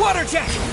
Water jet!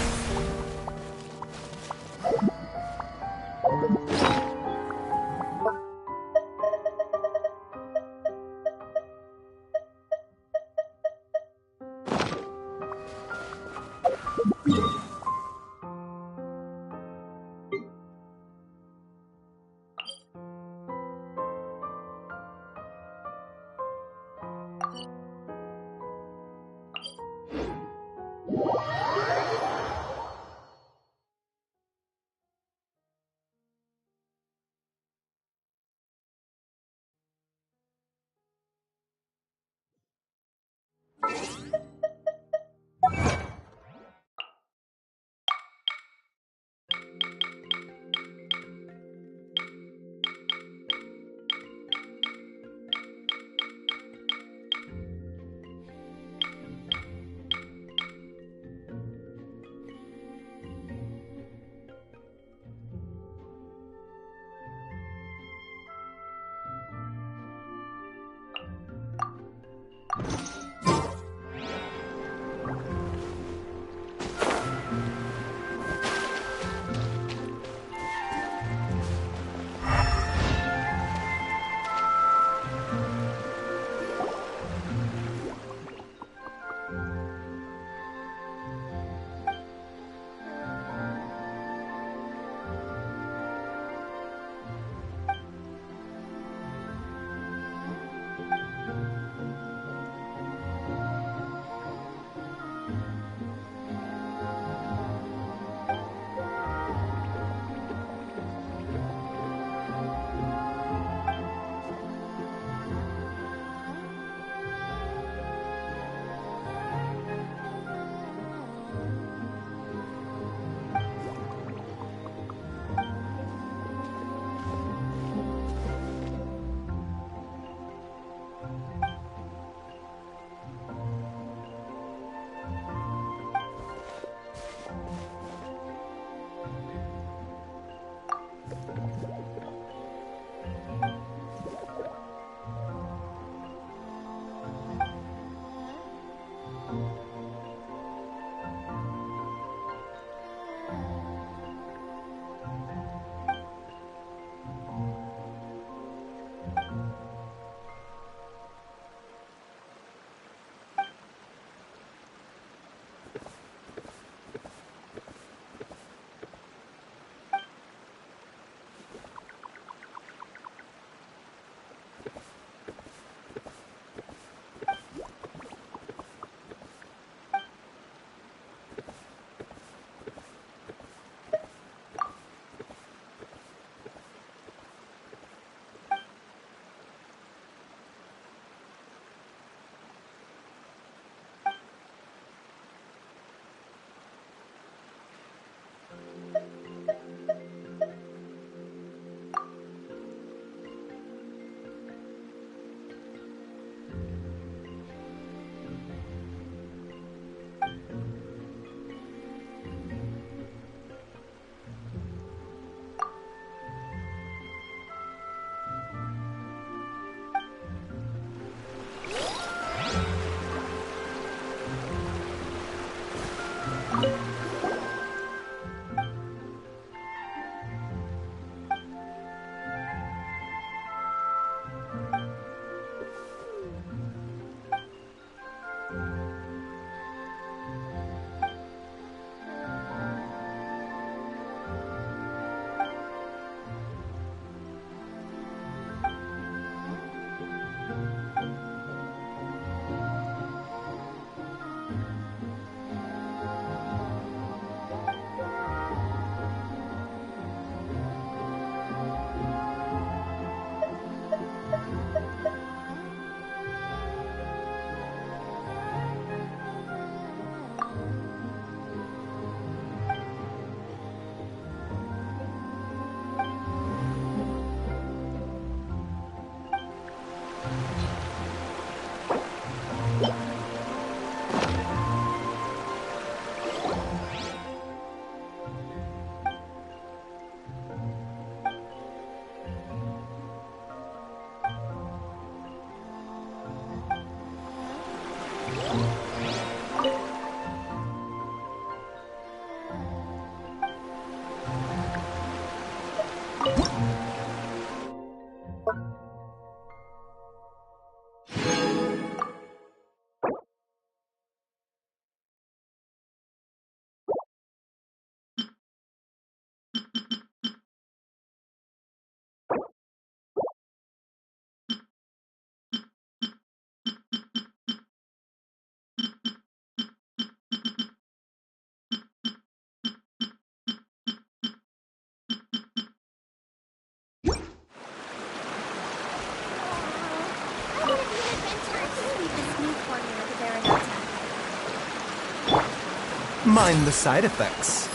Mind the side effects.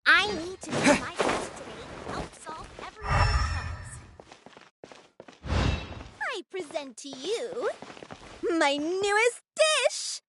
I need to do my best today to help solve everyone's troubles. I present to you my newest dish!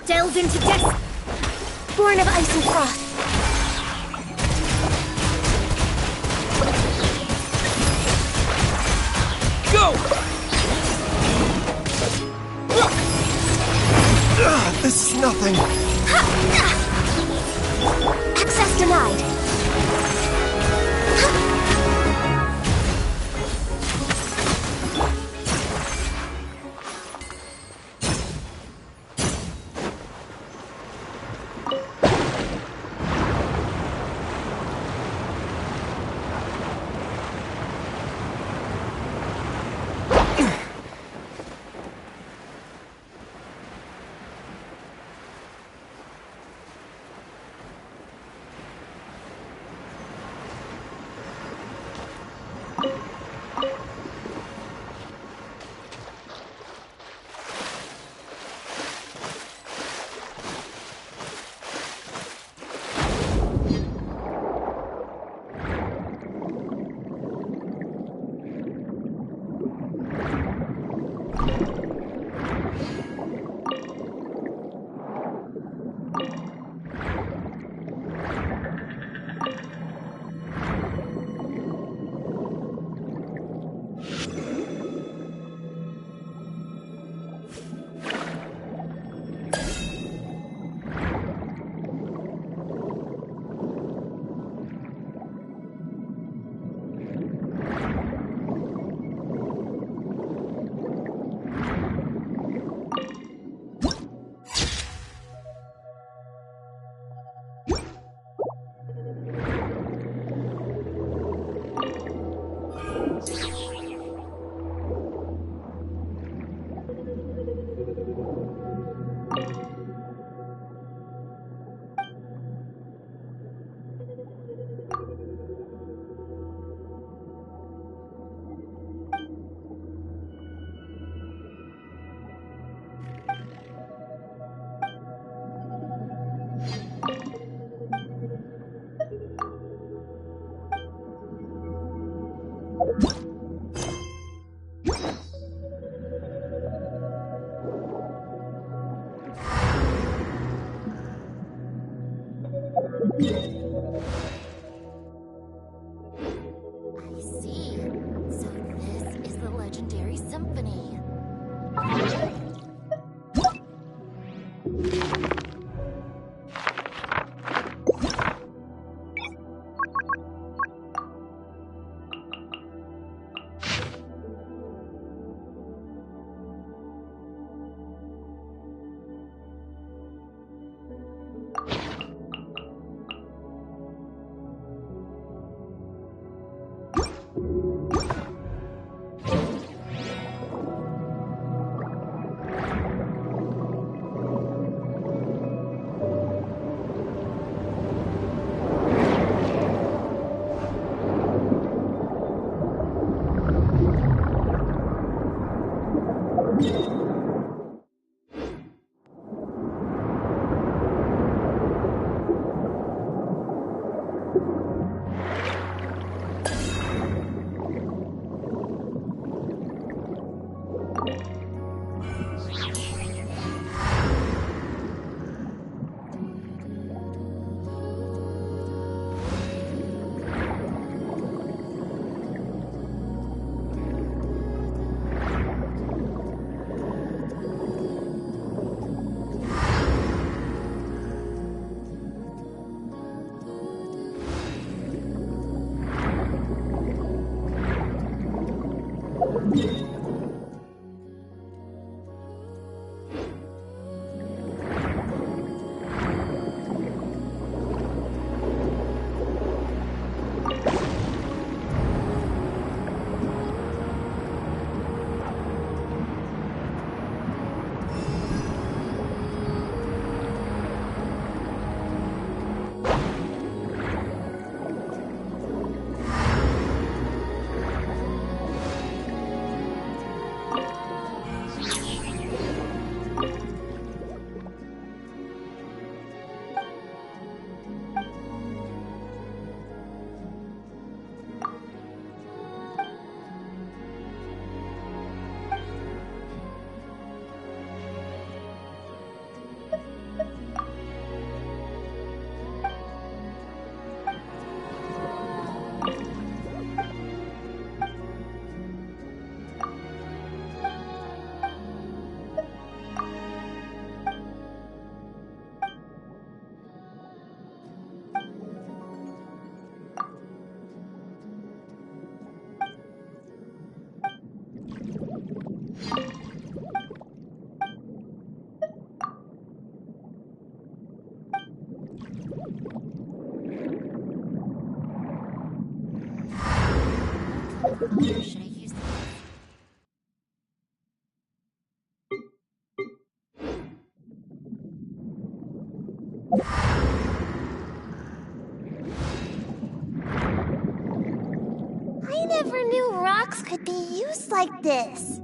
Delved into death, born of ice and frost. Go! This is nothing. Access denied. knew rocks could be used like this?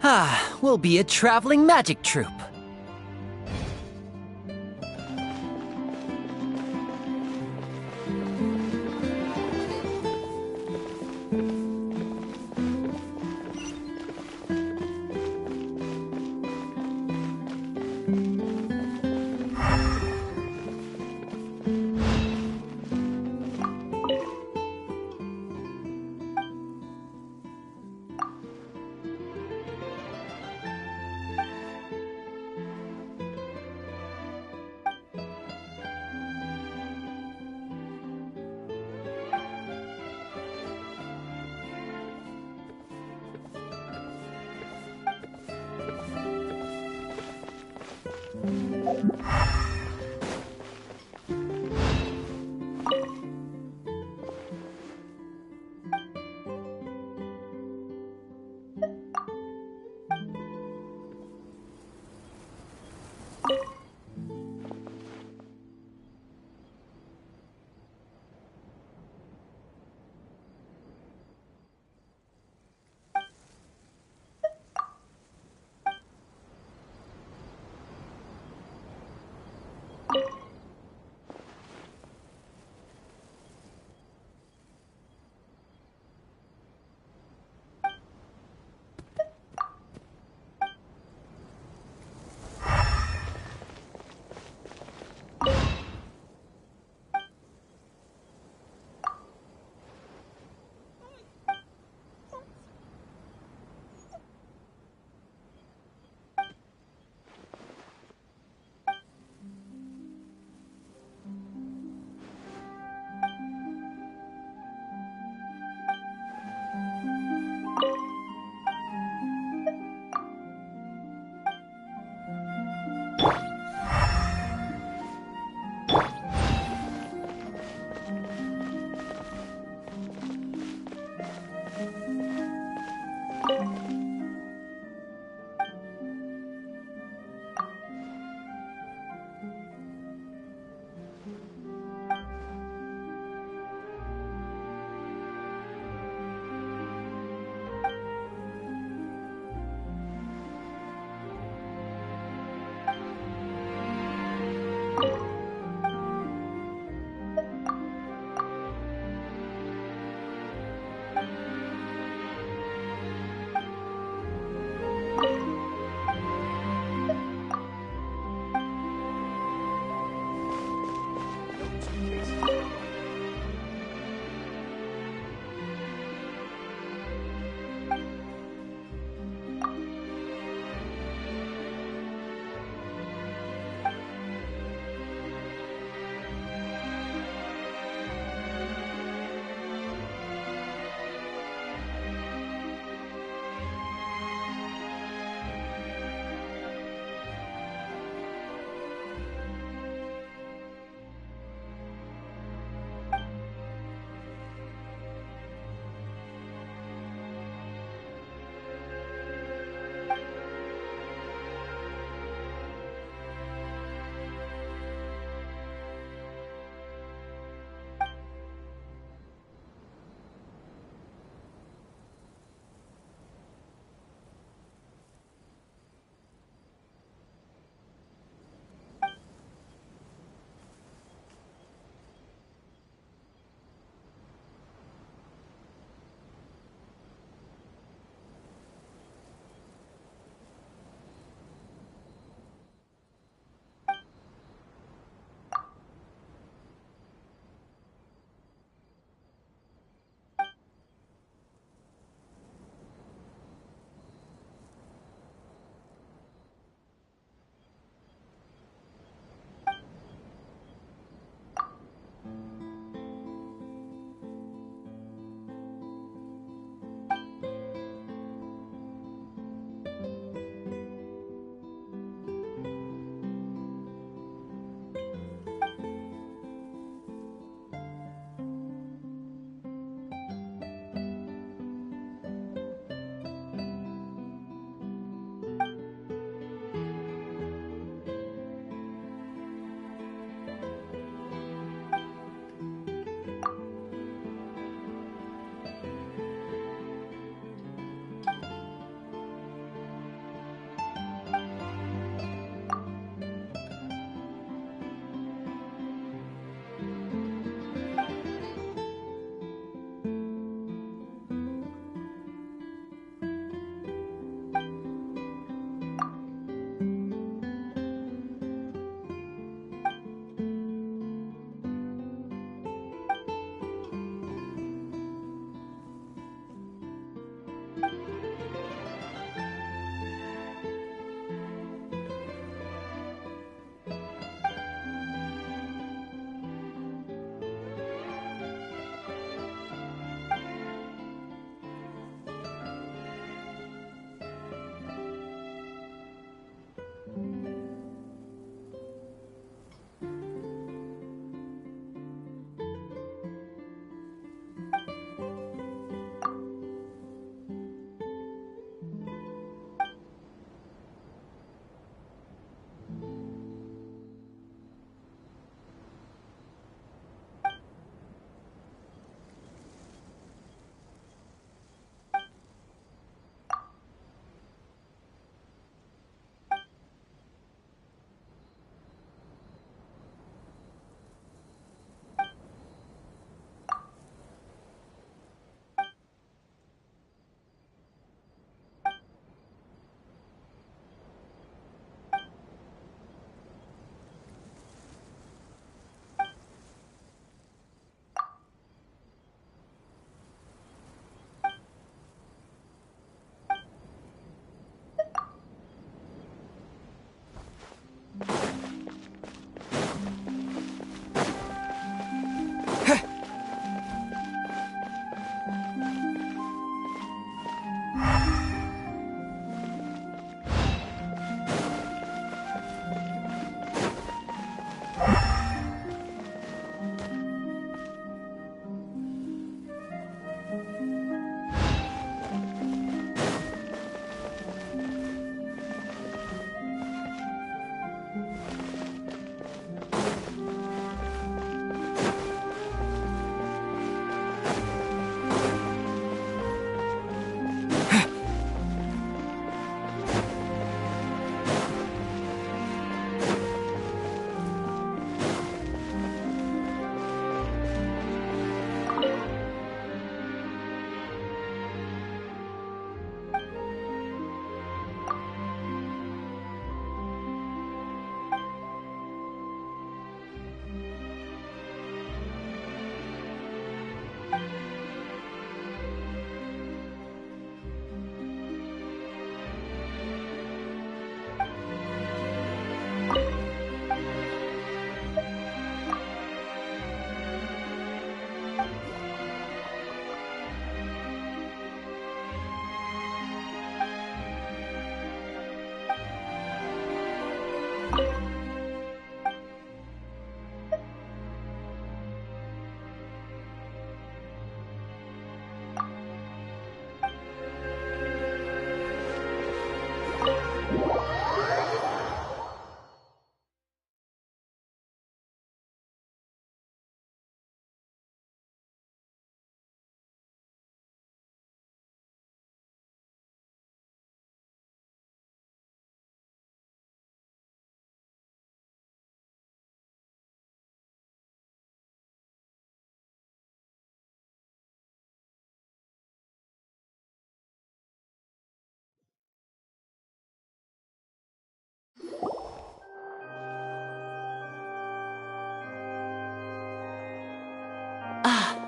Ah, we'll be a traveling magic troupe.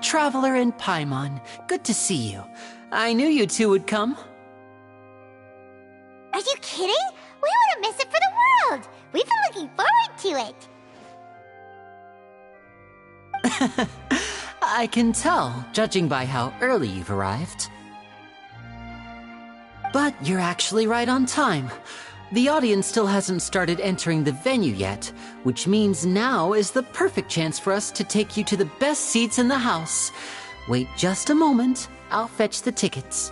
Traveler and Paimon. Good to see you. I knew you two would come. Are you kidding? We wouldn't miss it for the world! We've been looking forward to it! I can tell, judging by how early you've arrived. But you're actually right on time. The audience still hasn't started entering the venue yet, which means now is the perfect chance for us to take you to the best seats in the house. Wait just a moment, I'll fetch the tickets.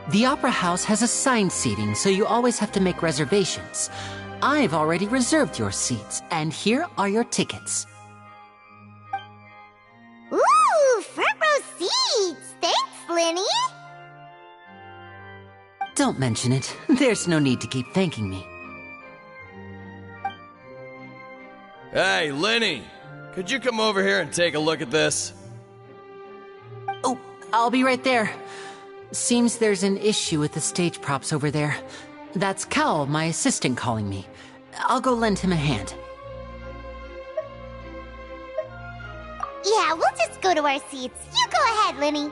The Opera House has assigned seating, so you always have to make reservations. I've already reserved your seats, and here are your tickets. Ooh, front row seats! Thanks, Lenny! Don't mention it. There's no need to keep thanking me. Hey, Lenny! Could you come over here and take a look at this? Oh, I'll be right there. Seems there's an issue with the stage props over there. That's Cal, my assistant, calling me. I'll go lend him a hand. Yeah, we'll just go to our seats. You go ahead, Lenny.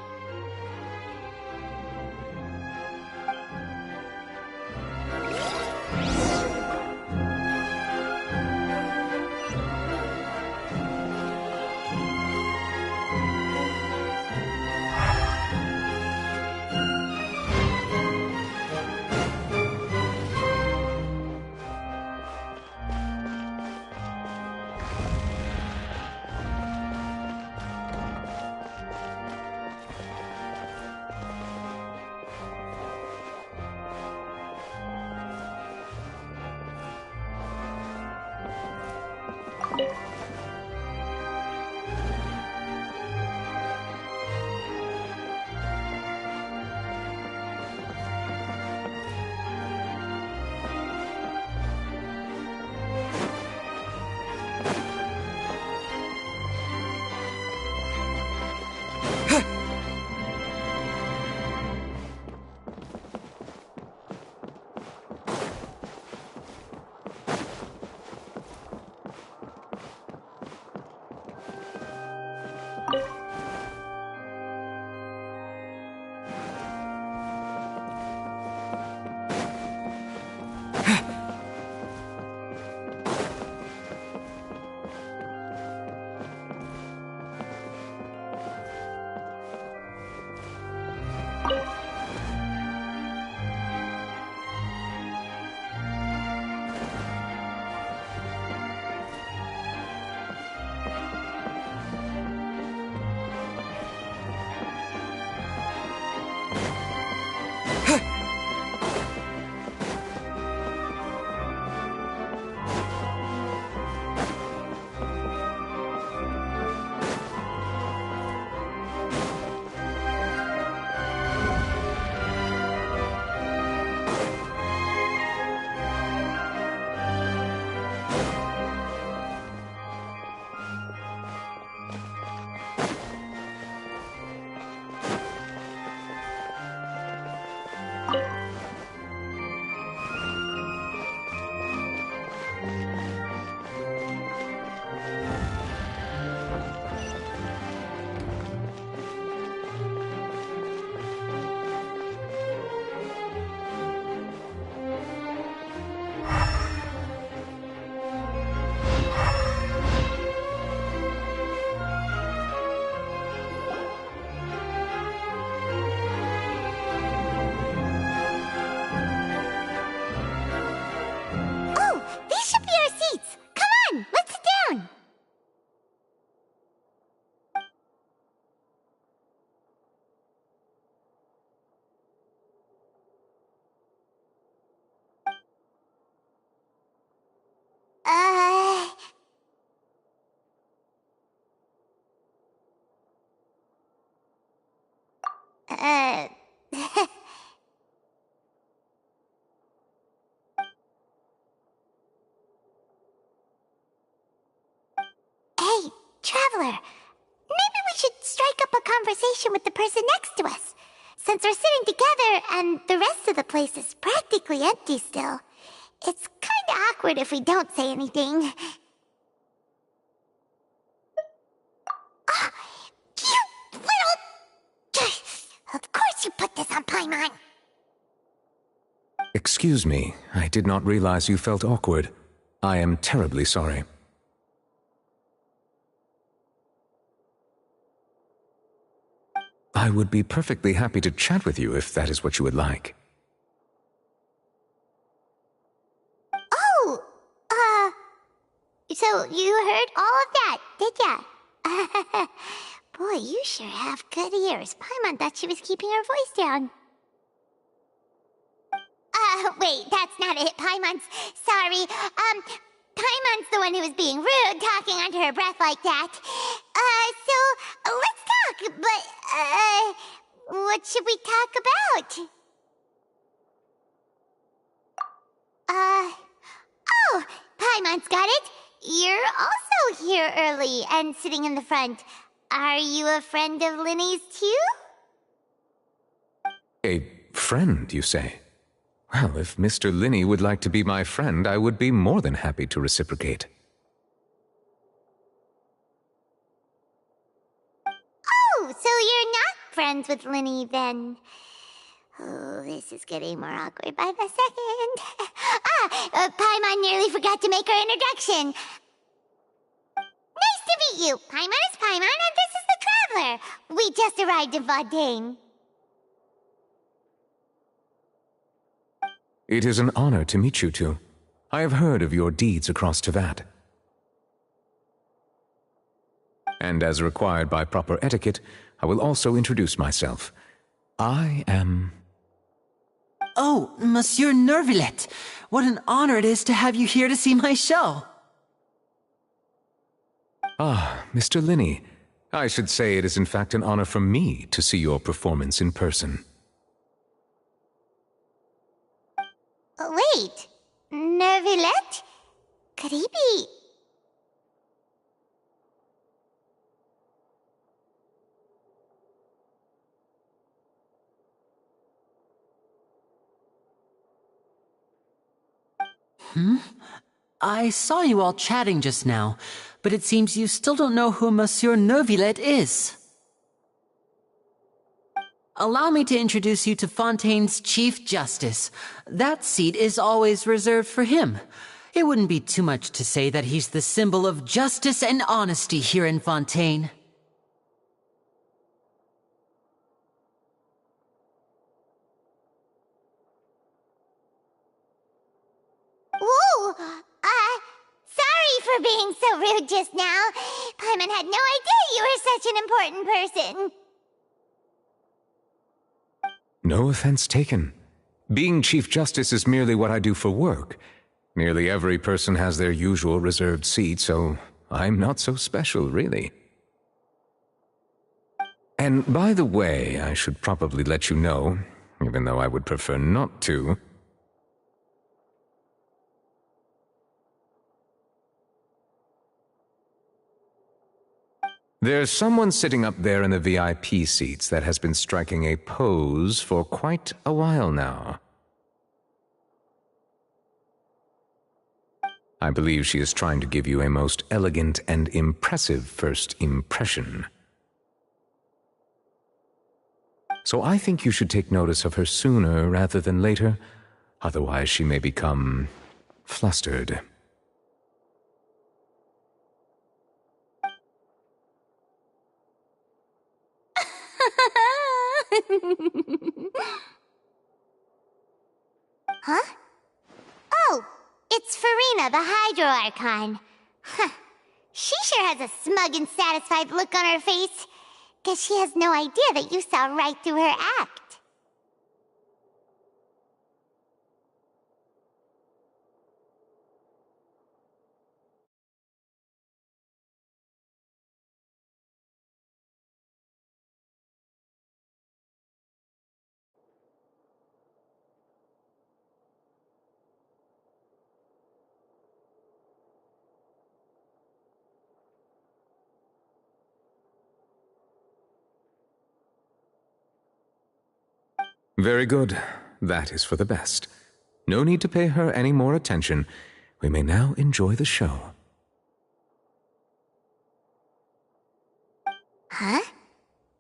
Hey, Traveler. Maybe we should strike up a conversation with the person next to us. since we're sitting together and the rest of the place is practically empty still, it's kinda awkward if we don't say anything. You little... Of course you put this on Paimon! Excuse me, I did not realize you felt awkward. I am terribly sorry. I would be perfectly happy to chat with you if that is what you would like. Oh! So you heard all of that, did ya? Boy, you sure have good ears. Paimon thought she was keeping her voice down. Wait, that's not it. Paimon's... Sorry. Paimon's the one who was being rude, talking under her breath like that. So, let's talk, but, what should we talk about? Oh, Paimon's got it. You're also here early and sitting in the front. Are you a friend of Linny's, too? A friend, you say? Well, if Mr. Linny would like to be my friend, I would be more than happy to reciprocate. Oh, so you're not friends with Linny, then? Oh, this is getting more awkward by the second. Paimon nearly forgot to make her introduction. Nice to meet you. Paimon is Paimon, and this is the Traveler. We just arrived in Vaudain. It is an honor to meet you two. I have heard of your deeds across Tevat. And as required by proper etiquette, I will also introduce myself. I am... Oh, Monsieur Neuvillette, what an honor it is to have you here to see my show. Ah, Mr. Linny. I should say it is in fact an honor for me to see your performance in person. Wait, Neuvillette? Could he be... I saw you all chatting just now, but it seems you still don't know who Monsieur Neuvillette is. Allow me to introduce you to Fontaine's Chief Justice. That seat is always reserved for him. It wouldn't be too much to say that he's the symbol of justice and honesty here in Fontaine. Whoa! Sorry for being so rude just now. Paimon had no idea you were such an important person. No offense taken. Being Chief Justice is merely what I do for work. Nearly every person has their usual reserved seat, so I'm not so special, really. And by the way, I should probably let you know, even though I would prefer not to. There's someone sitting up there in the VIP seats that has been striking a pose for quite a while now. I believe she is trying to give you a most elegant and impressive first impression. So I think you should take notice of her sooner rather than later, otherwise she may become flustered. Huh? Oh, it's Farina, the Hydro Archon. Huh. She sure has a smug and satisfied look on her face. Guess she has no idea that you saw right through her act. Very good. That is for the best. No need to pay her any more attention. We may now enjoy the show. Huh?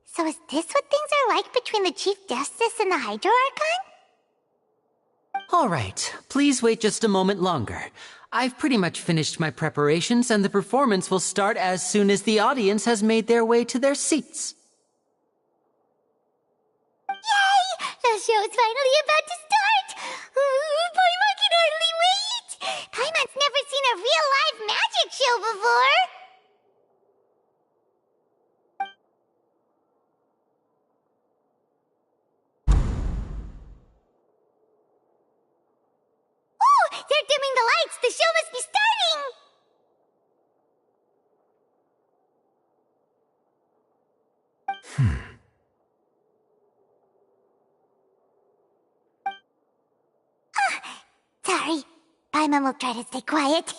So is this what things are like between the Chief Justice and the Hydro Archon? All right, please wait just a moment longer. I've pretty much finished my preparations, and the performance will start as soon as the audience has made their way to their seats. Yay! The show's finally about to start! Paimon can hardly wait! Paimon's never seen a real live magic show before! Oh! They're dimming the lights! The show must be starting! Sorry. Paimon will try to stay quiet.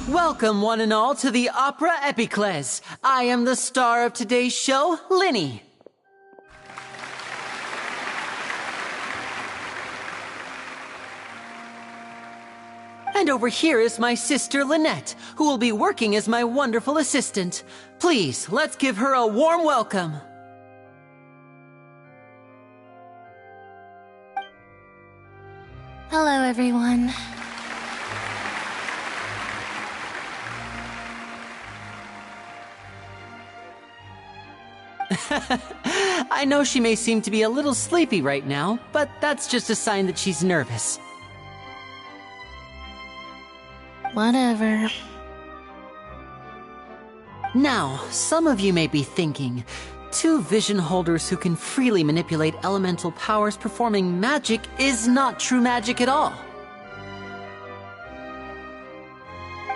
Welcome, one and all, to the Opera Epiclese. I am the star of today's show, Linny. And over here is my sister, Lynette, who will be working as my wonderful assistant. Please, let's give her a warm welcome. Hello, everyone. I know she may seem to be a little sleepy right now, but that's just a sign that she's nervous. Whatever. Now, some of you may be thinking, two vision holders who can freely manipulate elemental powers performing magic is not true magic at all.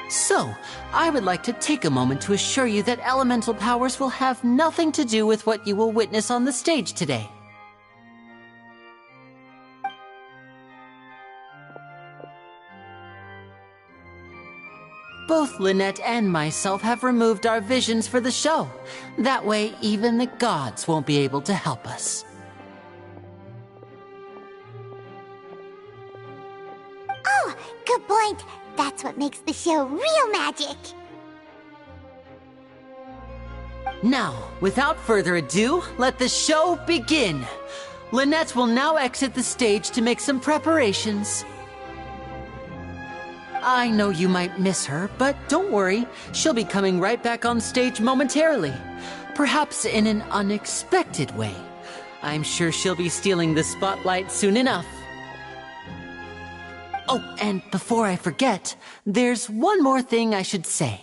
So, I would like to take a moment to assure you that elemental powers will have nothing to do with what you will witness on the stage today. Both Lynette and myself have removed our visions for the show. That way, even the gods won't be able to help us. Oh, good point. That's what makes the show real magic. Now, without further ado, let the show begin. Lynette will now exit the stage to make some preparations. I know you might miss her, but don't worry. She'll be coming right back on stage momentarily. Perhaps in an unexpected way. I'm sure she'll be stealing the spotlight soon enough. Oh, and before I forget, there's one more thing I should say.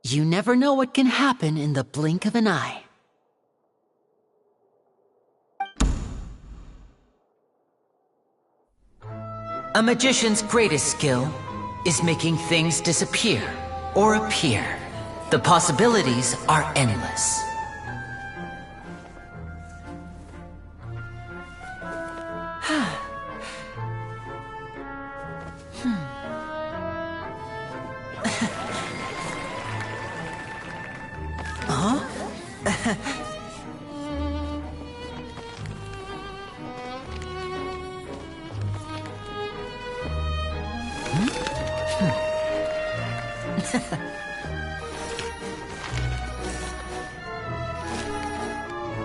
You never know what can happen in the blink of an eye. A magician's greatest skill is making things disappear or appear. The possibilities are endless.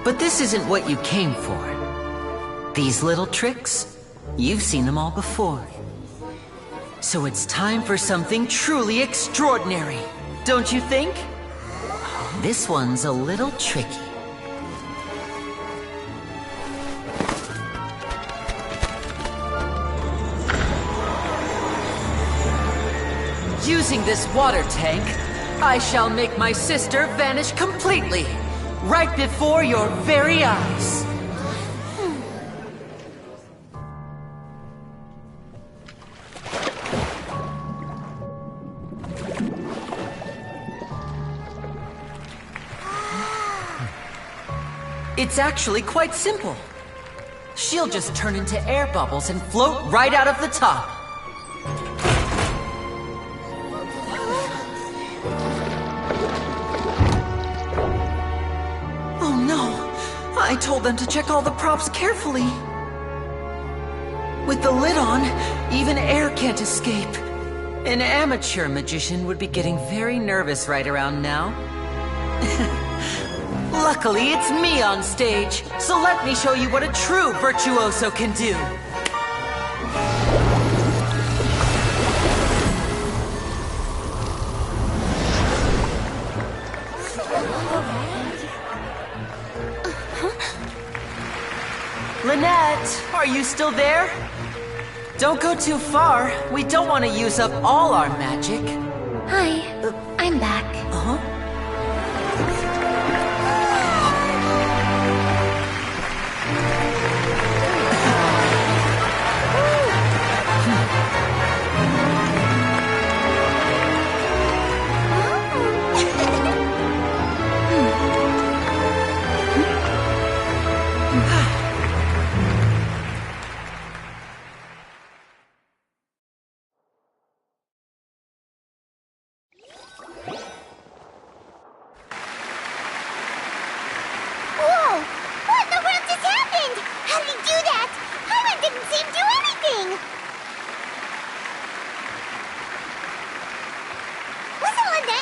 But this isn't what you came for. These little tricks, you've seen them all before. So it's time for something truly extraordinary, don't you think? This one's a little tricky. Using this water tank, I shall make my sister vanish completely, right before your very eyes. It's actually quite simple. She'll just turn into air bubbles and float right out of the top. Oh no! I told them to check all the props carefully. With the lid on, even air can't escape. An amateur magician would be getting very nervous right around now. Luckily, it's me on stage, so let me show you what a true virtuoso can do. Lynette, are you still there? Don't go too far. We don't want to use up all our magic. Hi, I'm back. Uh-huh.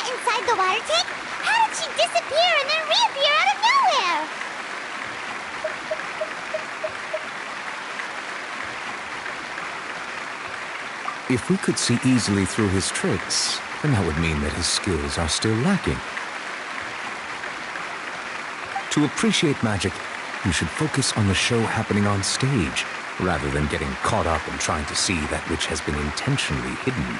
Inside the water tank? How did she disappear and then reappear out of nowhere? If we could see easily through his tricks, then that would mean that his skills are still lacking. To appreciate magic, you should focus on the show happening on stage, rather than getting caught up in trying to see that which has been intentionally hidden.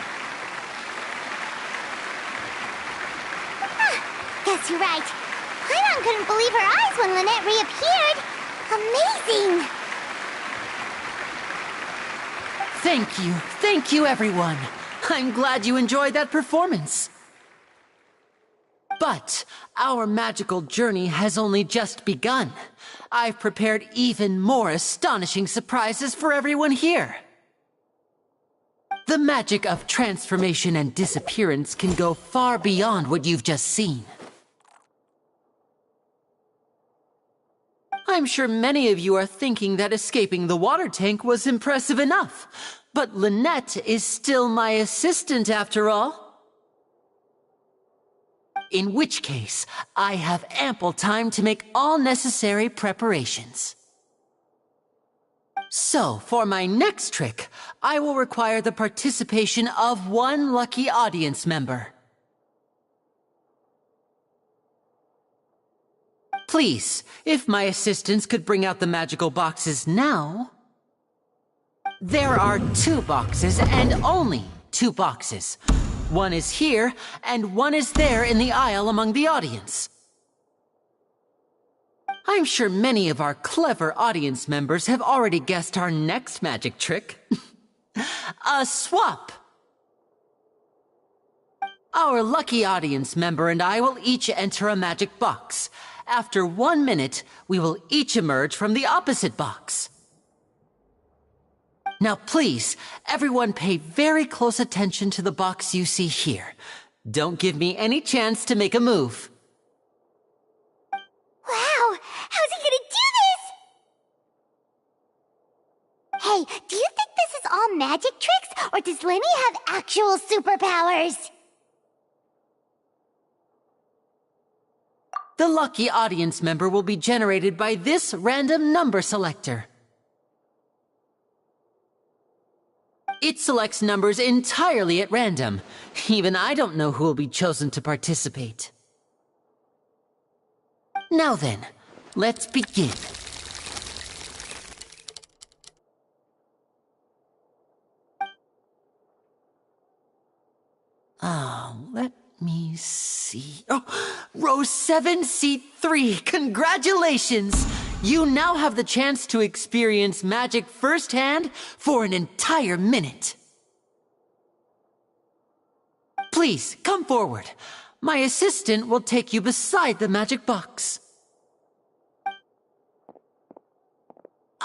Guess you're right. Paimon couldn't believe her eyes when Lynette reappeared. Amazing! Thank you everyone. I'm glad you enjoyed that performance. But our magical journey has only just begun. I've prepared even more astonishing surprises for everyone here. The magic of transformation and disappearance can go far beyond what you've just seen. I'm sure many of you are thinking that escaping the water tank was impressive enough. But Lynette is still my assistant after all. In which case, I have ample time to make all necessary preparations. So, for my next trick, I will require the participation of one lucky audience member. Please, if my assistants could bring out the magical boxes now. There are 2 boxes and only 2 boxes. One is here and one is there in the aisle among the audience. I'm sure many of our clever audience members have already guessed our next magic trick. A swap. Our lucky audience member and I will each enter a magic box. After 1 minute, we will each emerge from the opposite box. Now please, everyone pay very close attention to the box you see here. Don't give me any chance to make a move. Wow! How's he gonna do this? Hey, do you think this is all magic tricks, or does Lenny have actual superpowers? The lucky audience member will be generated by this random number selector. It selects numbers entirely at random. Even I don't know who will be chosen to participate. Now then, let's begin. Let me see. Oh, row 7, seat 3. Congratulations! You now have the chance to experience magic firsthand for an entire minute. Please, come forward. My assistant will take you beside the magic box.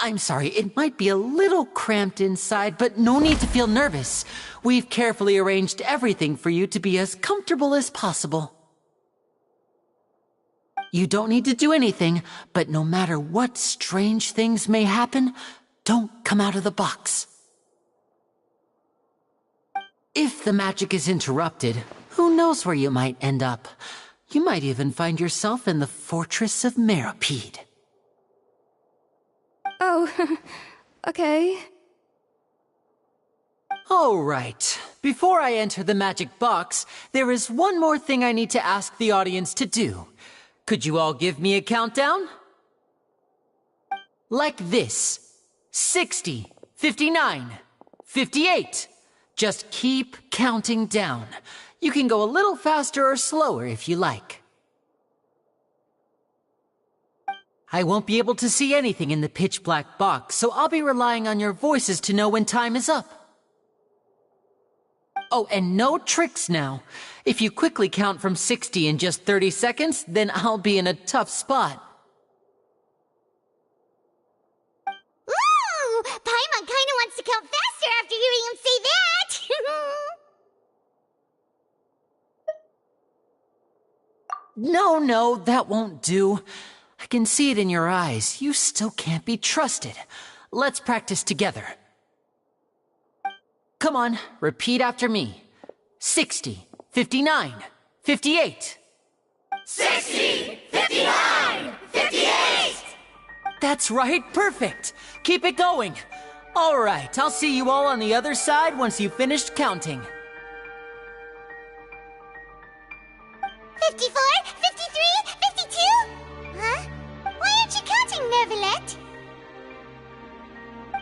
I'm sorry, it might be a little cramped inside, but no need to feel nervous. We've carefully arranged everything for you to be as comfortable as possible. You don't need to do anything, but no matter what strange things may happen, don't come out of the box. If the magic is interrupted, who knows where you might end up? You might even find yourself in the Fortress of Meropide. Oh, okay. All right. Before I enter the magic box, there is one more thing I need to ask the audience to do. Could you all give me a countdown? Like this. 60, 59, 58. Just keep counting down. You can go a little faster or slower if you like. I won't be able to see anything in the pitch-black box, so I'll be relying on your voices to know when time is up. Oh, and no tricks now. If you quickly count from 60 in just 30 seconds, then I'll be in a tough spot. Ooh! Paimon kinda wants to count faster after hearing him say that! No, that won't do. I can see it in your eyes. You still can't be trusted. Let's practice together. Come on, repeat after me. 60, 59, 58. 60, 59, 58! That's right, perfect. Keep it going. All right, I'll see you all on the other side once you've finished counting. 54, 53, 52? Huh? Why aren't you counting, Nervalet?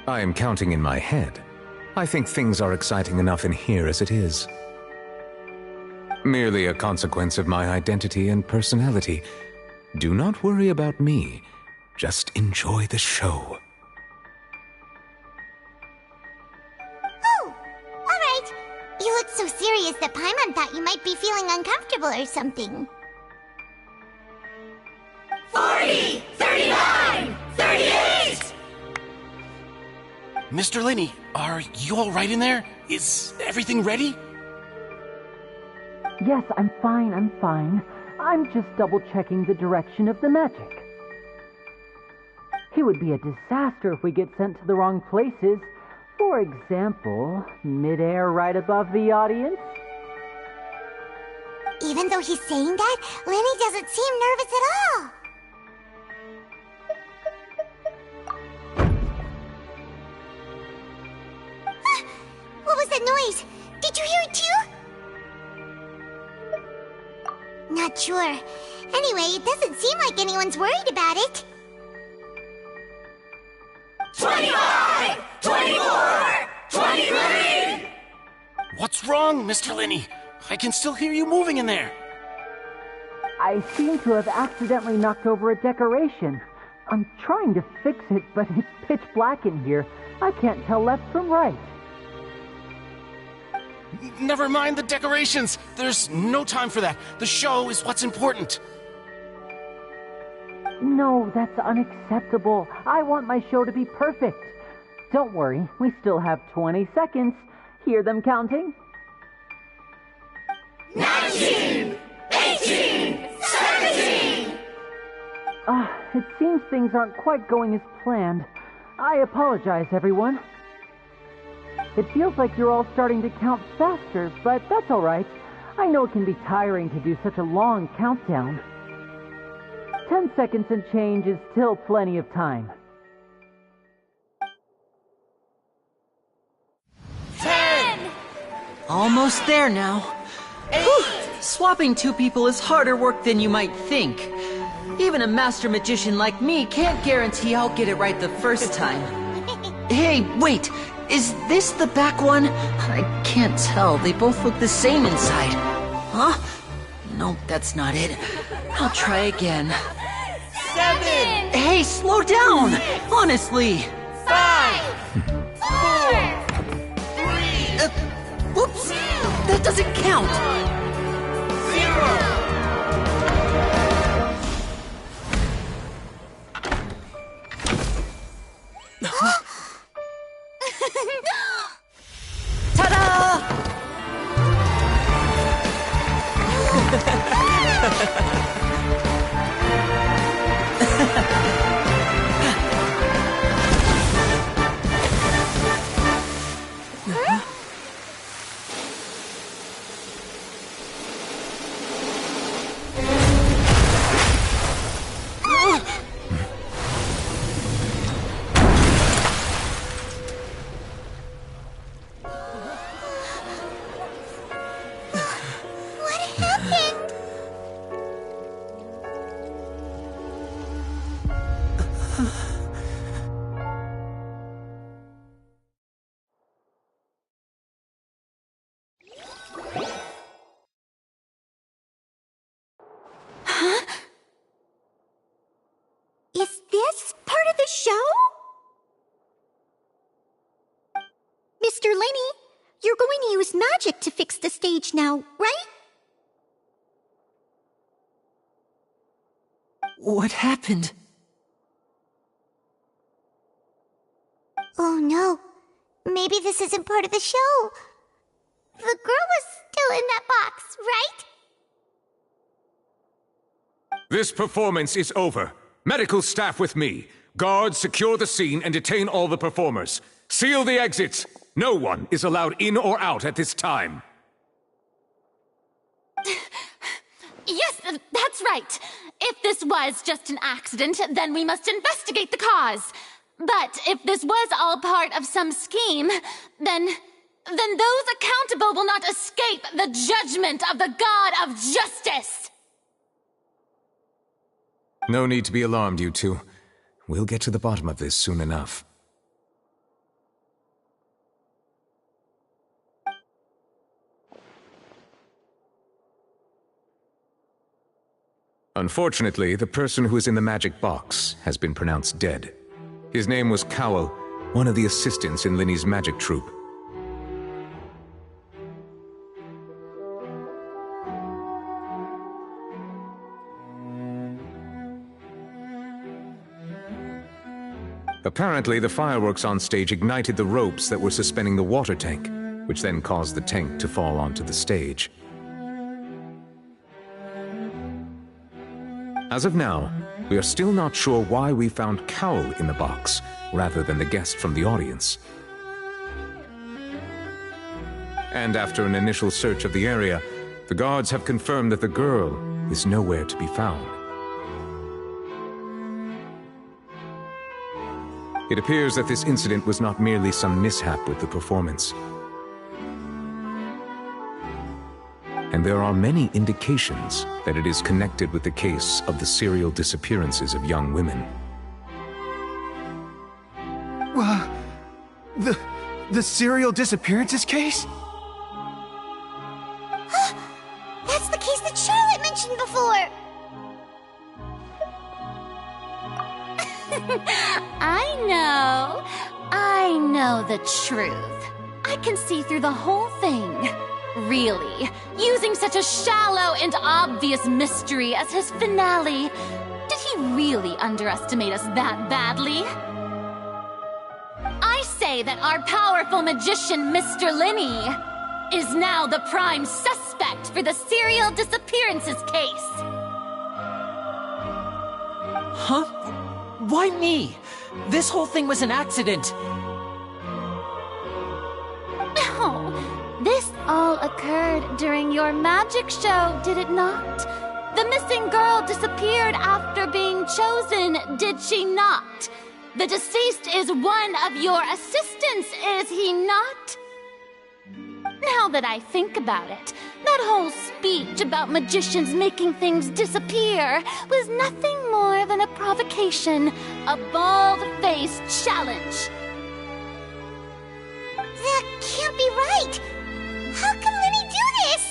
I am counting in my head. I think things are exciting enough in here as it is. Merely a consequence of my identity and personality. Do not worry about me. Just enjoy the show. Oh, all right. You looked so serious that Paimon thought you might be feeling uncomfortable or something. 40, 39, 38! Mr. Linney, are you all right in there? Is everything ready? Yes, I'm fine. I'm just double-checking the direction of the magic. It would be a disaster if we get sent to the wrong places. For example, mid-air right above the audience. Even though he's saying that, Lenny doesn't seem nervous at all. What was that noise? Did you hear it too? Not sure. Anyway, it doesn't seem like anyone's worried about it. 25, 24, 23! What's wrong, Mr. Linney? I can still hear you moving in there. I seem to have accidentally knocked over a decoration. I'm trying to fix it, but it's pitch black in here. I can't tell left from right. Never mind the decorations. There's no time for that. The show is what's important. No, that's unacceptable. I want my show to be perfect. Don't worry, we still have 20 seconds. Hear them counting? 19, 18, 17! It seems things aren't quite going as planned. I apologize, everyone. It feels like you're all starting to count faster, but that's all right. I know it can be tiring to do such a long countdown. 10 seconds and change is still plenty of time. 10! Almost there now. 8! Whew. Swapping two people is harder work than you might think. Even a master magician like me can't guarantee I'll get it right the first time. Hey, wait! Is this the back one? I can't tell. They both look the same inside. Huh? No, that's not it. I'll try again. 7! Hey, slow down! Honestly! 5! 4! 3! Whoops! That doesn't count! 0! Is this part of the show? Mr. Lenny, you're going to use magic to fix the stage now, right? What happened? Oh no. Maybe this isn't part of the show. The girl was still in that box, right? This performance is over. Medical staff with me. Guards, secure the scene and detain all the performers. Seal the exits. No one is allowed in or out at this time. Yes, that's right. If this was just an accident, then we must investigate the cause. But if this was all part of some scheme, then those accountable will not escape the judgment of the God of Justice. No need to be alarmed, you two. We'll get to the bottom of this soon enough. Unfortunately, the person who is in the magic box has been pronounced dead. His name was Cowell, one of the assistants in Linny's magic troupe. Apparently, the fireworks on stage ignited the ropes that were suspending the water tank, which then caused the tank to fall onto the stage. As of now, we are still not sure why we found Cowell in the box, rather than the guest from the audience. And after an initial search of the area, the guards have confirmed that the girl is nowhere to be found. It appears that this incident was not merely some mishap with the performance. And there are many indications that it is connected with the case of the serial disappearances of young women. The serial disappearances case? That's the case that Charlotte mentioned before! I know the truth. I can see through the whole thing. Really, using such a shallow and obvious mystery as his finale, did he really underestimate us that badly? I say that our powerful magician, Mr. Linny, is now the prime suspect for the serial disappearances case. Huh? Why me? This whole thing was an accident. Oh, this all occurred during your magic show, did it not? The missing girl disappeared after being chosen, did she not? The deceased is one of your assistants, is he not? Now that I think about it, that whole speech about magicians making things disappear was nothing more than a provocation, a bald-faced challenge. That can't be right! How can Linny do this?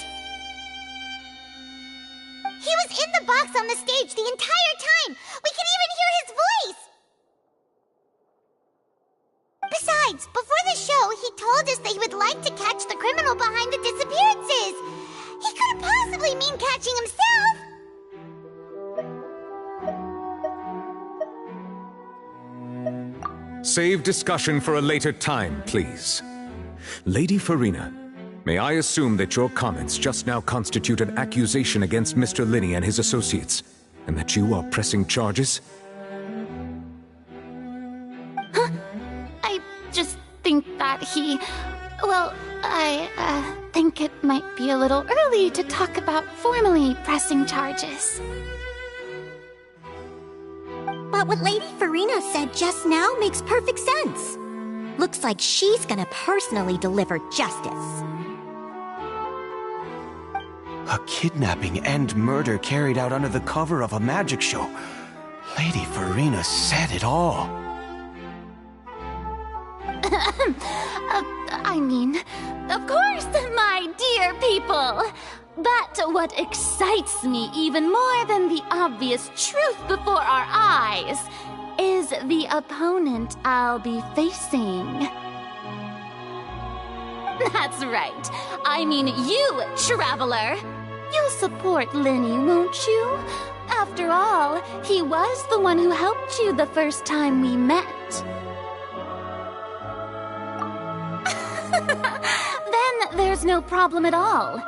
He was in the box on the stage the entire time! We could even hear his voice! Besides, before the show, he told us that he would like to catch the criminal behind the disappearances! He couldn't possibly mean catching himself! Save discussion for a later time, please. Lady Farina, May I assume that your comments just now constitute an accusation against Mr. Linney and his associates, and that you are pressing charges? Huh? I just think that he... Well, I think it might be a little early to talk about formally pressing charges. But what Lady Farina said just now makes perfect sense. Looks like she's gonna personally deliver justice. A kidnapping and murder carried out under the cover of a magic show. Lady Farina said it all. I mean, of course, my dear people. But what excites me even more than the obvious truth before our eyes is the opponent I'll be facing. That's right. I mean you, Traveler. You'll support Linney, won't you? After all, he was the one who helped you the first time we met. Then there's no problem at all.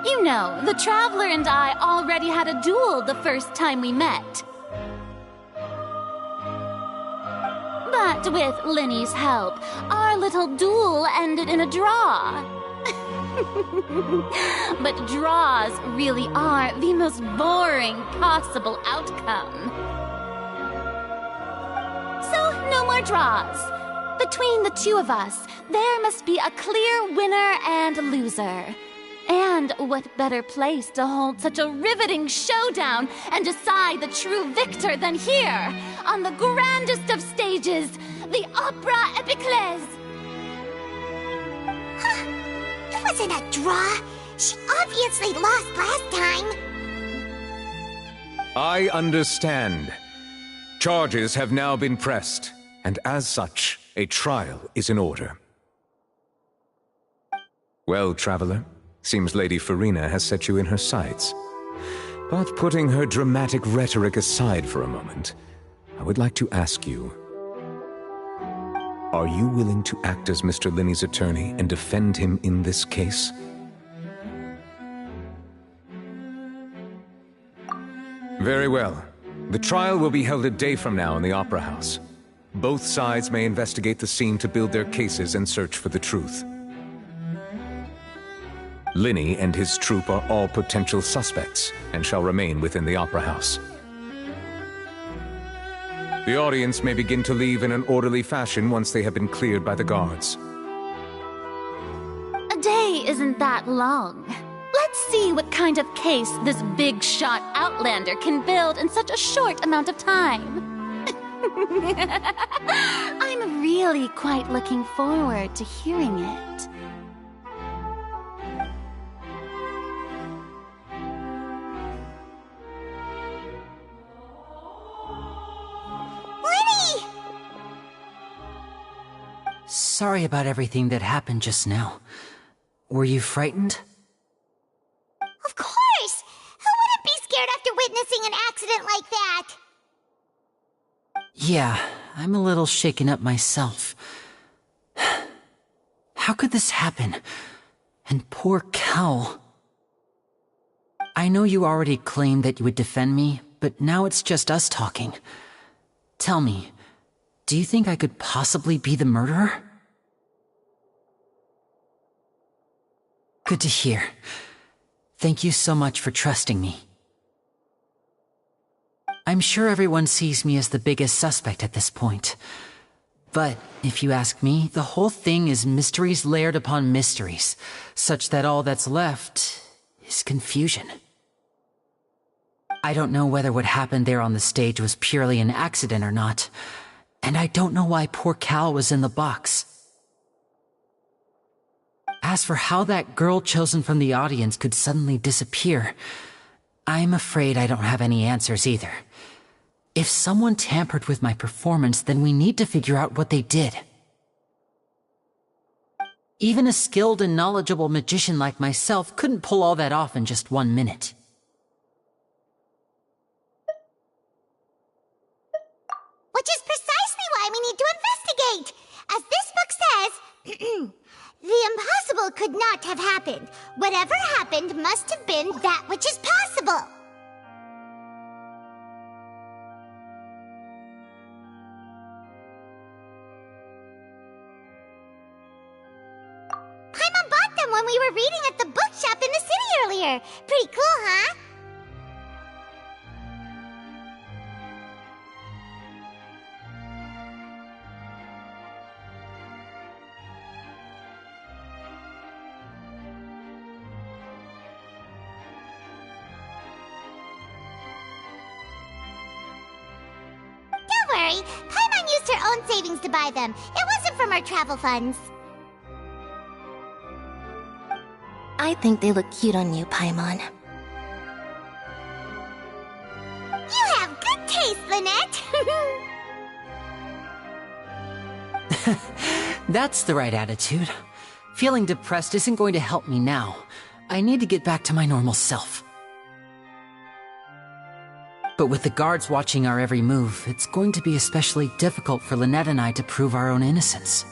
You know, the Traveler and I already had a duel the first time we met. But with Linney's help, our little duel ended in a draw. But draws really are the most boring possible outcome. So, no more draws. Between the two of us, there must be a clear winner and loser. And what better place to hold such a riveting showdown and decide the true victor than here, on the grandest of stages, the Opera Epiclese. Huh. It wasn't a draw. She obviously lost last time. I understand. Charges have now been pressed, and as such, a trial is in order. Well, Traveler, seems Lady Farina has set you in her sights. But putting her dramatic rhetoric aside for a moment, I would like to ask you, are you willing to act as Mr. Linney's attorney and defend him in this case? Very well. The trial will be held a day from now in the Opera House. Both sides may investigate the scene to build their cases and search for the truth. Linney and his troupe are all potential suspects and shall remain within the Opera House. The audience may begin to leave in an orderly fashion once they have been cleared by the guards. A day isn't that long. Let's see what kind of case this big-shot Outlander can build in such a short amount of time. I'm really quite looking forward to hearing it. Linney! Sorry about everything that happened just now. Were you frightened? Of course! Who wouldn't be scared after witnessing an accident like that? Yeah, I'm a little shaken up myself. How could this happen? And poor Cal. I know you already claimed that you would defend me, but now it's just us talking. Tell me, do you think I could possibly be the murderer? Good to hear. Thank you so much for trusting me. I'm sure everyone sees me as the biggest suspect at this point. But, if you ask me, the whole thing is mysteries layered upon mysteries, such that all that's left is confusion. I don't know whether what happened there on the stage was purely an accident or not, and I don't know why poor Cal was in the box. As for how that girl chosen from the audience could suddenly disappear, I'm afraid I don't have any answers either. If someone tampered with my performance, then we need to figure out what they did. Even a skilled and knowledgeable magician like myself couldn't pull all that off in just 1 minute. Which is precisely why we need to investigate! As this book says, the impossible could not not have happened. Whatever happened must have been that which is possible. Paimon bought them when we were reading at the bookshop in the city earlier. Pretty cool, huh? Don't worry, Paimon used her own savings to buy them. It wasn't from our travel funds. I think they look cute on you, Paimon. You have good taste, Lynette. That's the right attitude. Feeling depressed isn't going to help me now. I need to get back to my normal self. But with the guards watching our every move, it's going to be especially difficult for Lynette and I to prove our own innocence.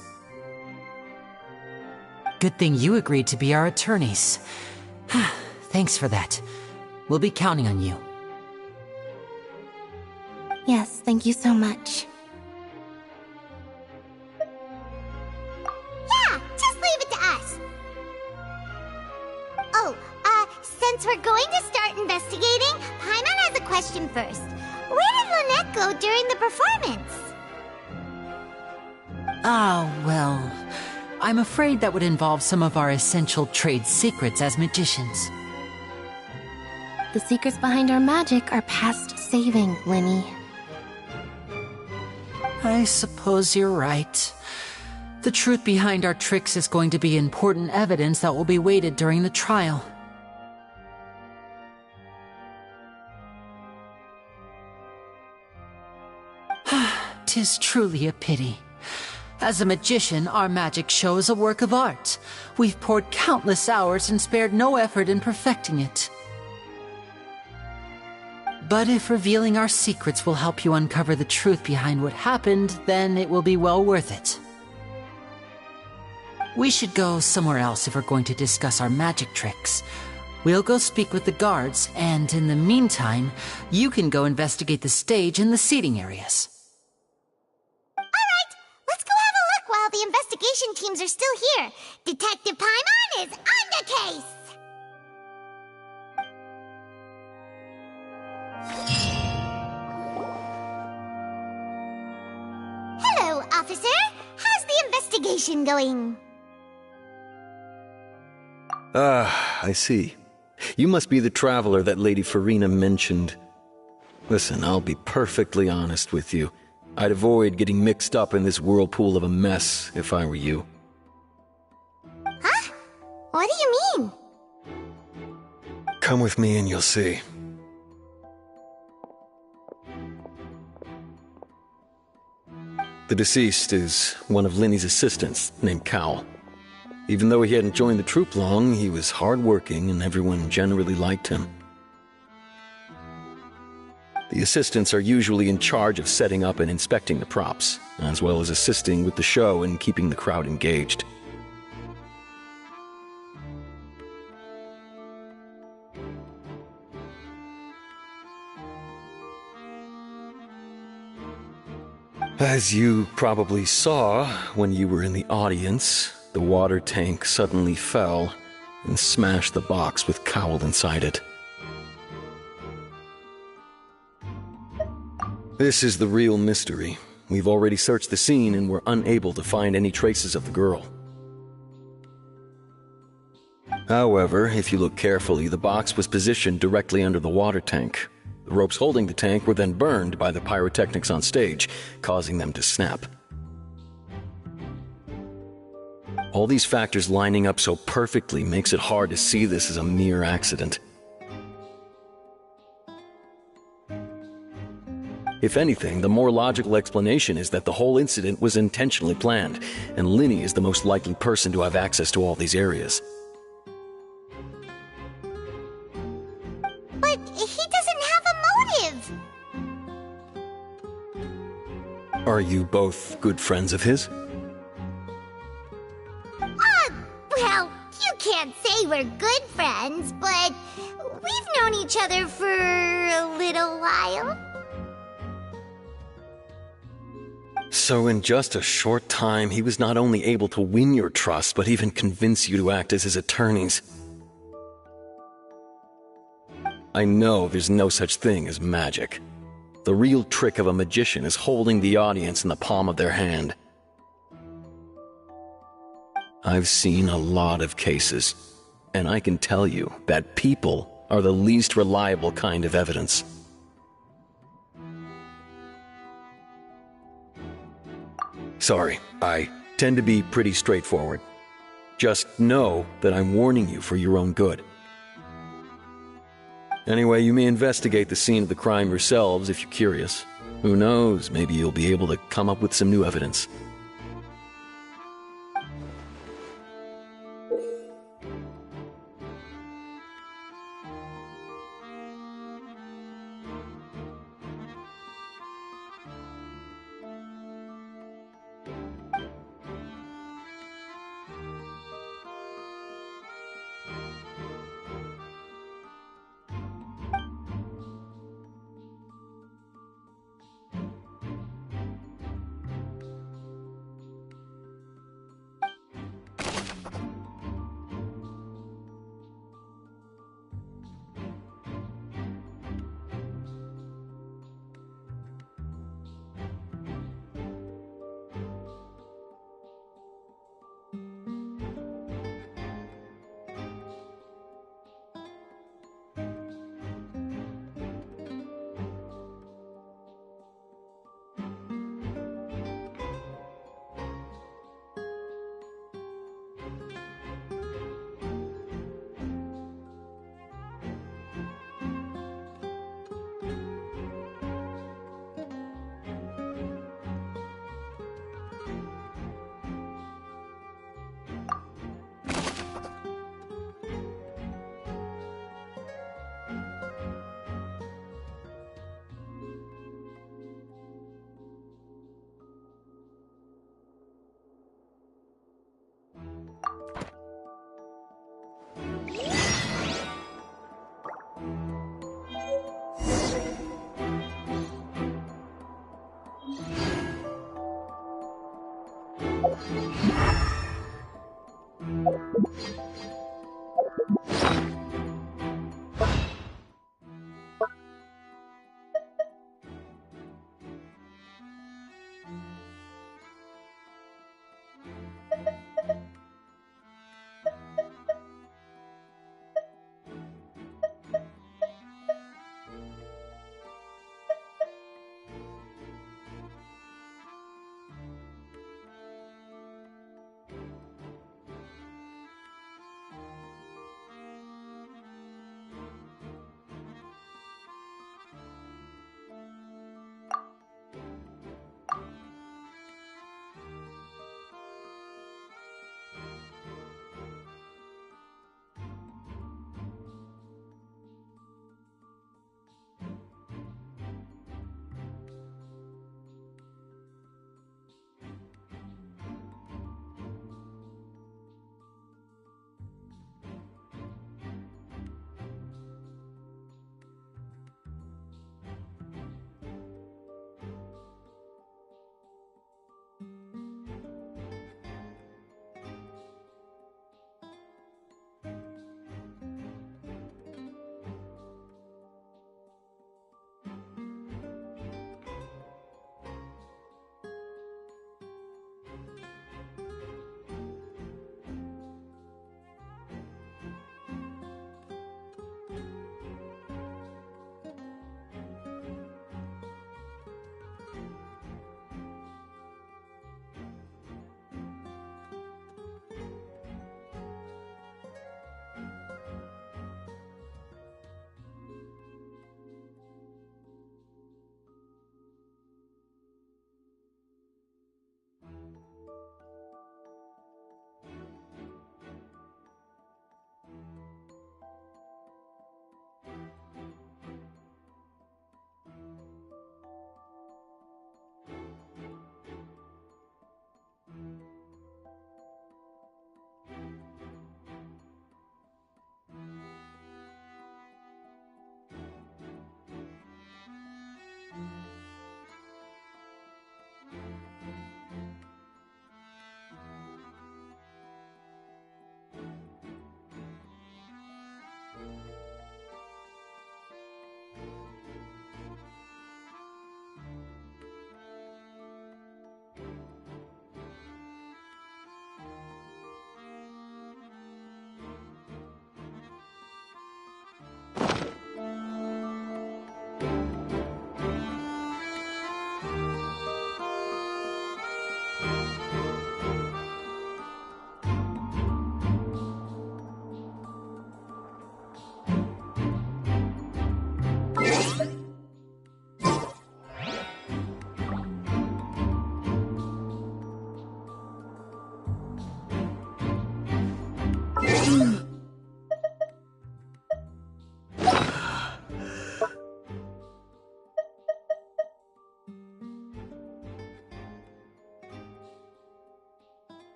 Good thing you agreed to be our attorneys. Thanks for that. We'll be counting on you. Yes, thank you so much. Yeah, just leave it to us. Oh, since we're going to start investigating, Paimon has a question first. Where did Lynette go during the performance? Well, I'm afraid that would involve some of our essential trade secrets as magicians. The secrets behind our magic are past saving, Lenny. I suppose you're right. The truth behind our tricks is going to be important evidence that will be weighted during the trial. 'Tis truly a pity. As a magician, our magic show is a work of art. We've poured countless hours and spared no effort in perfecting it. But if revealing our secrets will help you uncover the truth behind what happened, then it will be well worth it. We should go somewhere else if we're going to discuss our magic tricks. We'll go speak with the guards, and in the meantime, you can go investigate the stage and the seating areas. Let's go have a look while the investigation teams are still here. Detective Paimon is on the case! Hello, officer. How's the investigation going? I see. You must be the traveler that Lady Farina mentioned. Listen, I'll be perfectly honest with you. I'd avoid getting mixed up in this whirlpool of a mess if I were you. Huh? What do you mean? Come with me and you'll see. The deceased is one of Linny's assistants named Cal. Even though he hadn't joined the troupe long, he was hardworking and everyone generally liked him. The assistants are usually in charge of setting up and inspecting the props, as well as assisting with the show and keeping the crowd engaged. As you probably saw when you were in the audience, the water tank suddenly fell and smashed the box with Cowl inside it. This is the real mystery. We've already searched the scene and were unable to find any traces of the girl. However, if you look carefully, the box was positioned directly under the water tank. The ropes holding the tank were then burned by the pyrotechnics on stage, causing them to snap. All these factors lining up so perfectly makes it hard to see this as a mere accident. If anything, the more logical explanation is that the whole incident was intentionally planned, and Linny is the most likely person to have access to all these areas. But he doesn't have a motive! Are you both good friends of his? Well, you can't together for a little while. So in just a short time, he was not only able to win your trust, but even convince you to act as his attorneys. I know there's no such thing as magic. The real trick of a magician is holding the audience in the palm of their hand. I've seen a lot of cases, and I can tell you that people are the least reliable kind of evidence. Sorry, I tend to be pretty straightforward. Just know that I'm warning you for your own good. Anyway, you may investigate the scene of the crime yourselves if you're curious. Who knows, maybe you'll be able to come up with some new evidence.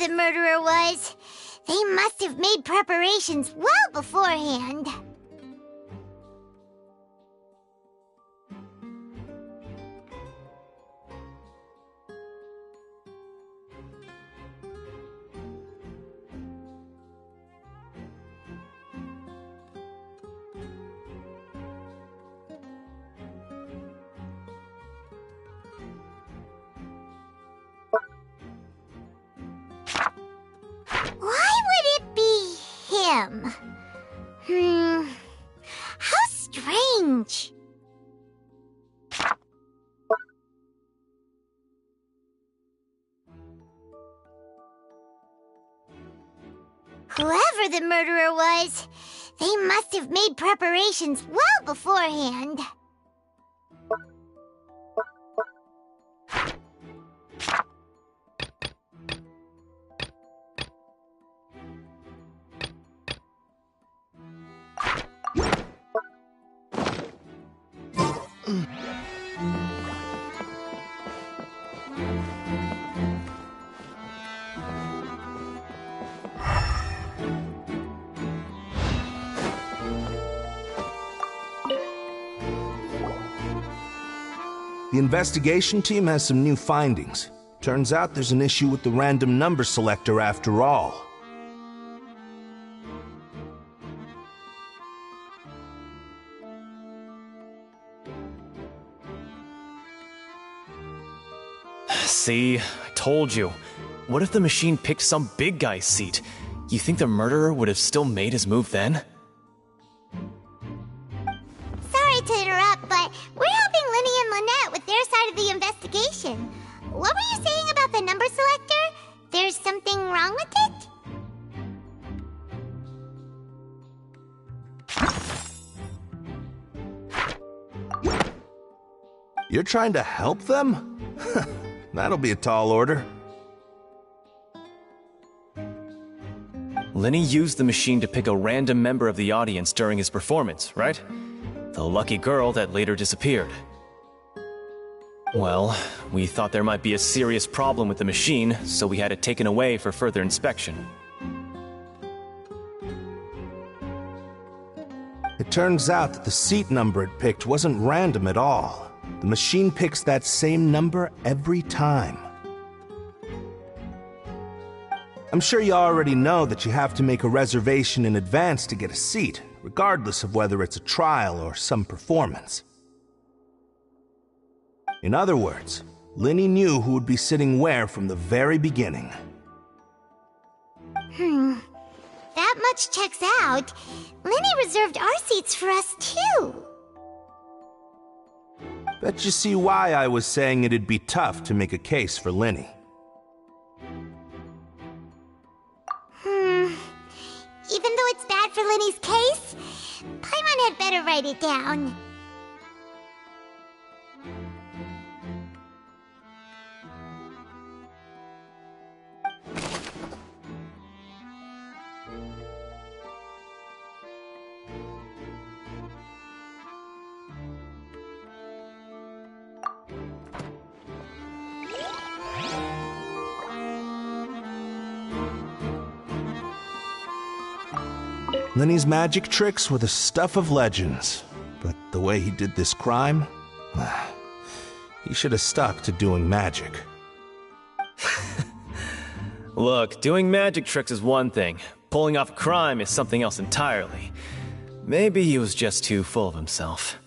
the murderer was, they must have made preparations well beforehand. Why would it be him? How strange. Whoever the murderer was, they must have made preparations well beforehand. The investigation team has some new findings. Turns out there's an issue with the random number selector after all. See, I told you. What if the machine picked some big guy's seat? You think the murderer would have still made his move then? Sorry to interrupt, but we're helping Linny and Lynette with their side of the investigation. What were you saying about the number selector? There's something wrong with it? You're trying to help them? That'll be a tall order. Linny used the machine to pick a random member of the audience during his performance, right? The lucky girl that later disappeared. Well, we thought there might be a serious problem with the machine, so we had it taken away for further inspection. It turns out that the seat number it picked wasn't random at all. The machine picks that same number every time. I'm sure you already know that you have to make a reservation in advance to get a seat, regardless of whether it's a trial or some performance. In other words, Linny knew who would be sitting where from the very beginning. That much checks out. Linny reserved our seats for us, too. Bet you see why I was saying it'd be tough to make a case for Linny. Even though it's bad for Linny's case, Paimon had better write it down. Linny's magic tricks were the stuff of legends, but the way he did this crime, he should have stuck to doing magic. Look, doing magic tricks is one thing. Pulling off a crime is something else entirely. Maybe he was just too full of himself.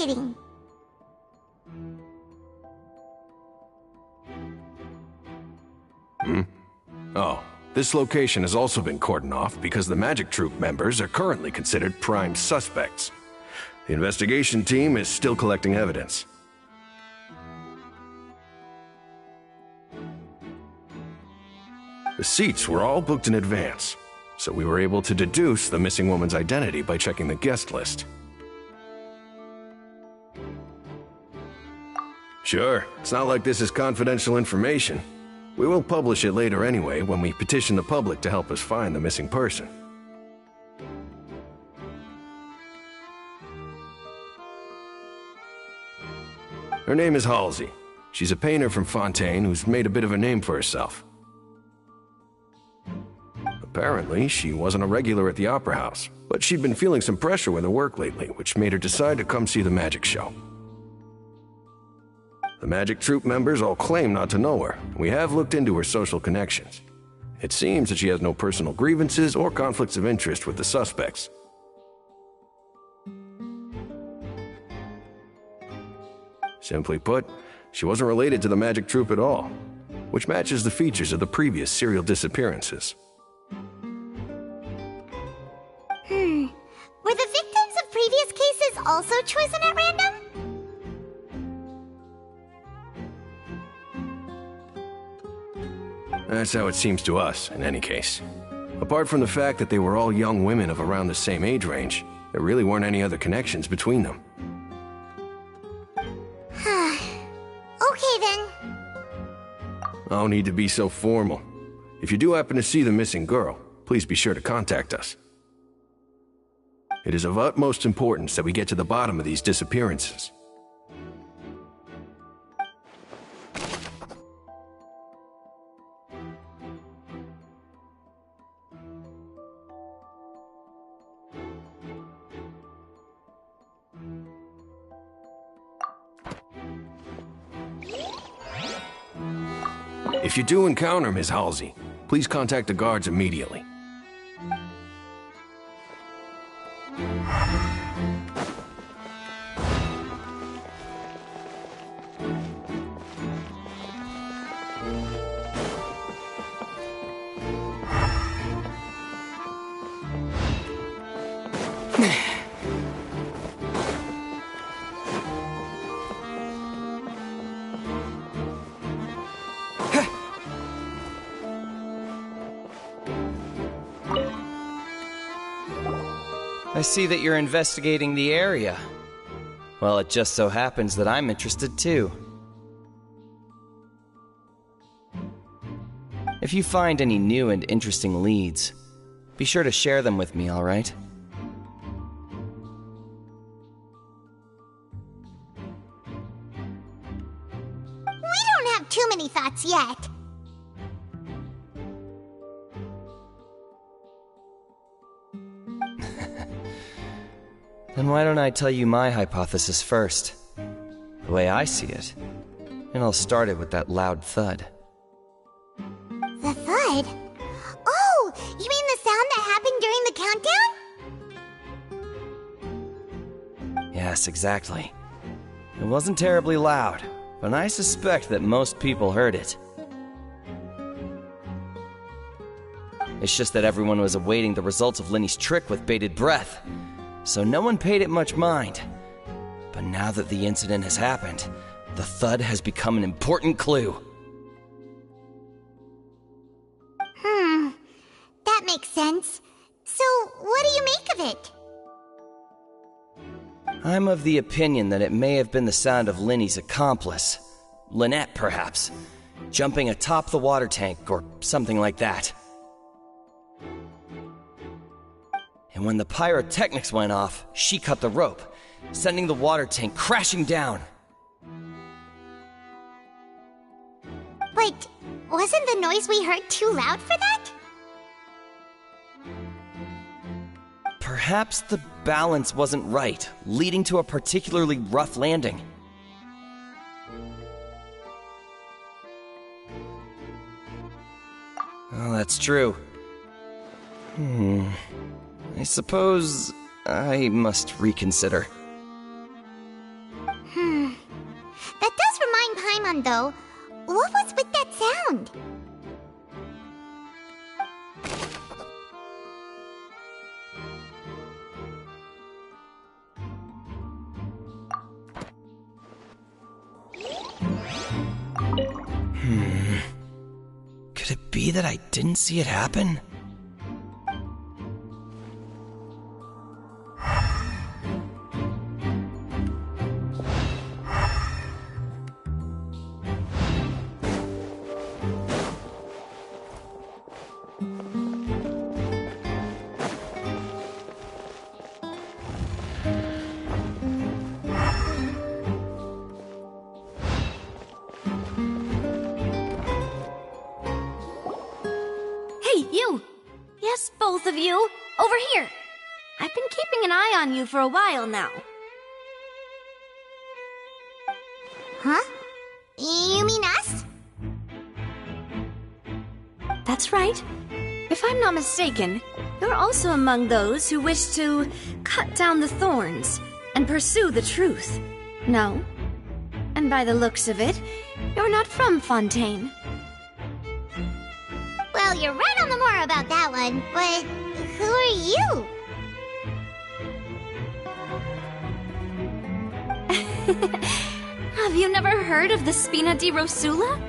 hiding? Oh, this location has also been cordoned off because the Magic Troop members are currently considered prime suspects. The investigation team is still collecting evidence. The seats were all booked in advance, so we were able to deduce the missing woman's identity by checking the guest list. Sure, it's not like this is confidential information. We will publish it later anyway when we petition the public to help us find the missing person. Her name is Halsey. She's a painter from Fontaine who's made a bit of a name for herself. Apparently, she wasn't a regular at the Opera House, but she'd been feeling some pressure with her work lately, which made her decide to come see the magic show. The Magic Troop members all claim not to know her, and we have looked into her social connections. It seems that she has no personal grievances or conflicts of interest with the suspects. Simply put, she wasn't related to the Magic Troop at all, which matches the features of the previous serial disappearances. Were the victims of previous cases also chosen at random? That's how it seems to us, in any case. Apart from the fact that they were all young women of around the same age range, there really weren't any other connections between them. Okay then. No need to be so formal. If you do happen to see the missing girl, please be sure to contact us. It is of utmost importance that we get to the bottom of these disappearances. If you do encounter Miss Halsey, please contact the guards immediately. I see that you're investigating the area. Well, it just so happens that I'm interested too. If you find any new and interesting leads, be sure to share them with me, all right? We don't have too many thoughts yet. Then why don't I tell you my hypothesis first? The way I see it. And I'll start it with that loud thud. The thud? Oh, you mean the sound that happened during the countdown? Yes, exactly. It wasn't terribly loud, but I suspect that most people heard it. It's just that everyone was awaiting the results of Lenny's trick with bated breath, so no one paid it much mind. But now that the incident has happened, the thud has become an important clue. That makes sense. So, what do you make of it? I'm of the opinion that it may have been the sound of Lenny's accomplice, Lynette perhaps, jumping atop the water tank or something like that. And when the pyrotechnics went off, she cut the rope, sending the water tank crashing down. But wasn't the noise we heard too loud for that? Perhaps the balance wasn't right, leading to a particularly rough landing. Oh, that's true. I suppose I must reconsider. Paimon, though. What was with that sound? Could it be that I didn't see it happen? Yes, both of you. Over here. I've been keeping an eye on you for a while now. Huh? You mean us? That's right. If I'm not mistaken, you're also among those who wish to cut down the thorns and pursue the truth. No? And by the looks of it, you're not from Fontaine. Well, you're right on the moor about that one, but who are you? Have you never heard of the Spina di Rosula?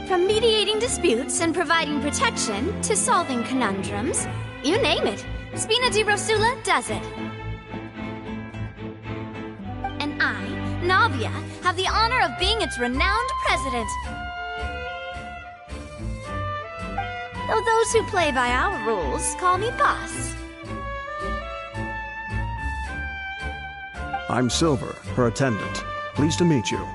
From mediating disputes and providing protection to solving conundrums, you name it, Spina di Rosula does it. And I, Navia, have the honor of being its renowned president. Though those who play by our rules call me boss. I'm Silver, her attendant. Pleased to meet you.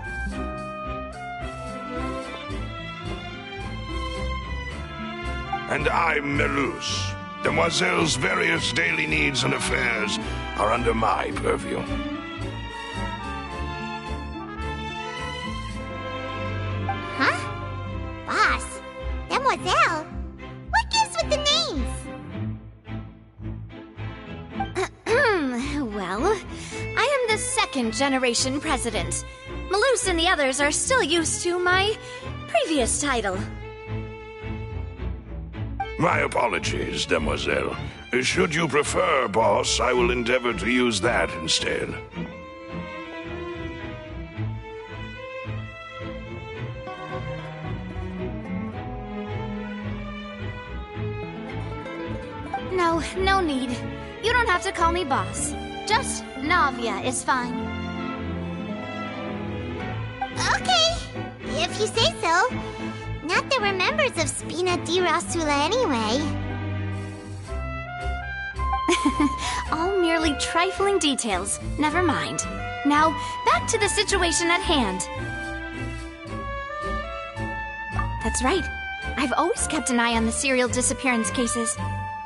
And I'm Melus. Demoiselle's various daily needs and affairs are under my purview. Huh? Boss? Demoiselle? What gives with the names? Well, I am the second generation president. Melus and the others are still used to my previous title. My apologies, Demoiselle. Should you prefer, boss, I will endeavor to use that instead. No need. You don't have to call me boss. Just Navia is fine. Okay, if you say so. Not that we're members of Spina di Rosula anyway. All merely trifling details. Never mind. Now, back to the situation at hand. That's right. I've always kept an eye on the serial disappearance cases.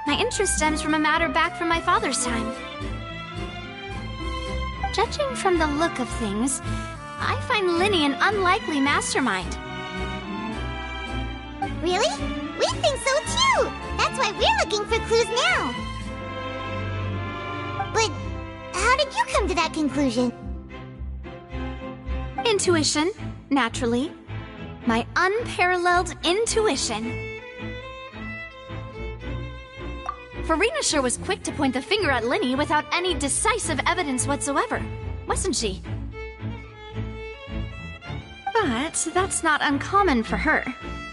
My interest stems from a matter back from my father's time. Judging from the look of things, I find Linny an unlikely mastermind. Really? We think so too! That's why we're looking for clues now! But how did you come to that conclusion? Intuition, naturally. My unparalleled intuition. Farina sure was quick to point the finger at Linny without any decisive evidence whatsoever, wasn't she? But that's not uncommon for her.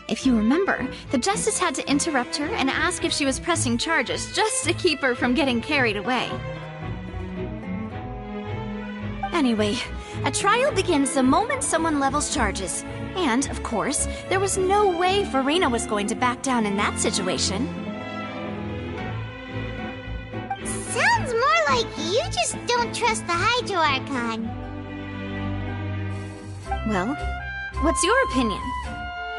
If you remember, the Justice had to interrupt her and ask if she was pressing charges just to keep her from getting carried away. Anyway, a trial begins the moment someone levels charges. And, of course, there was no way Farina was going to back down in that situation. Sounds more like you just don't trust the Hydro Archon. Well, what's your opinion?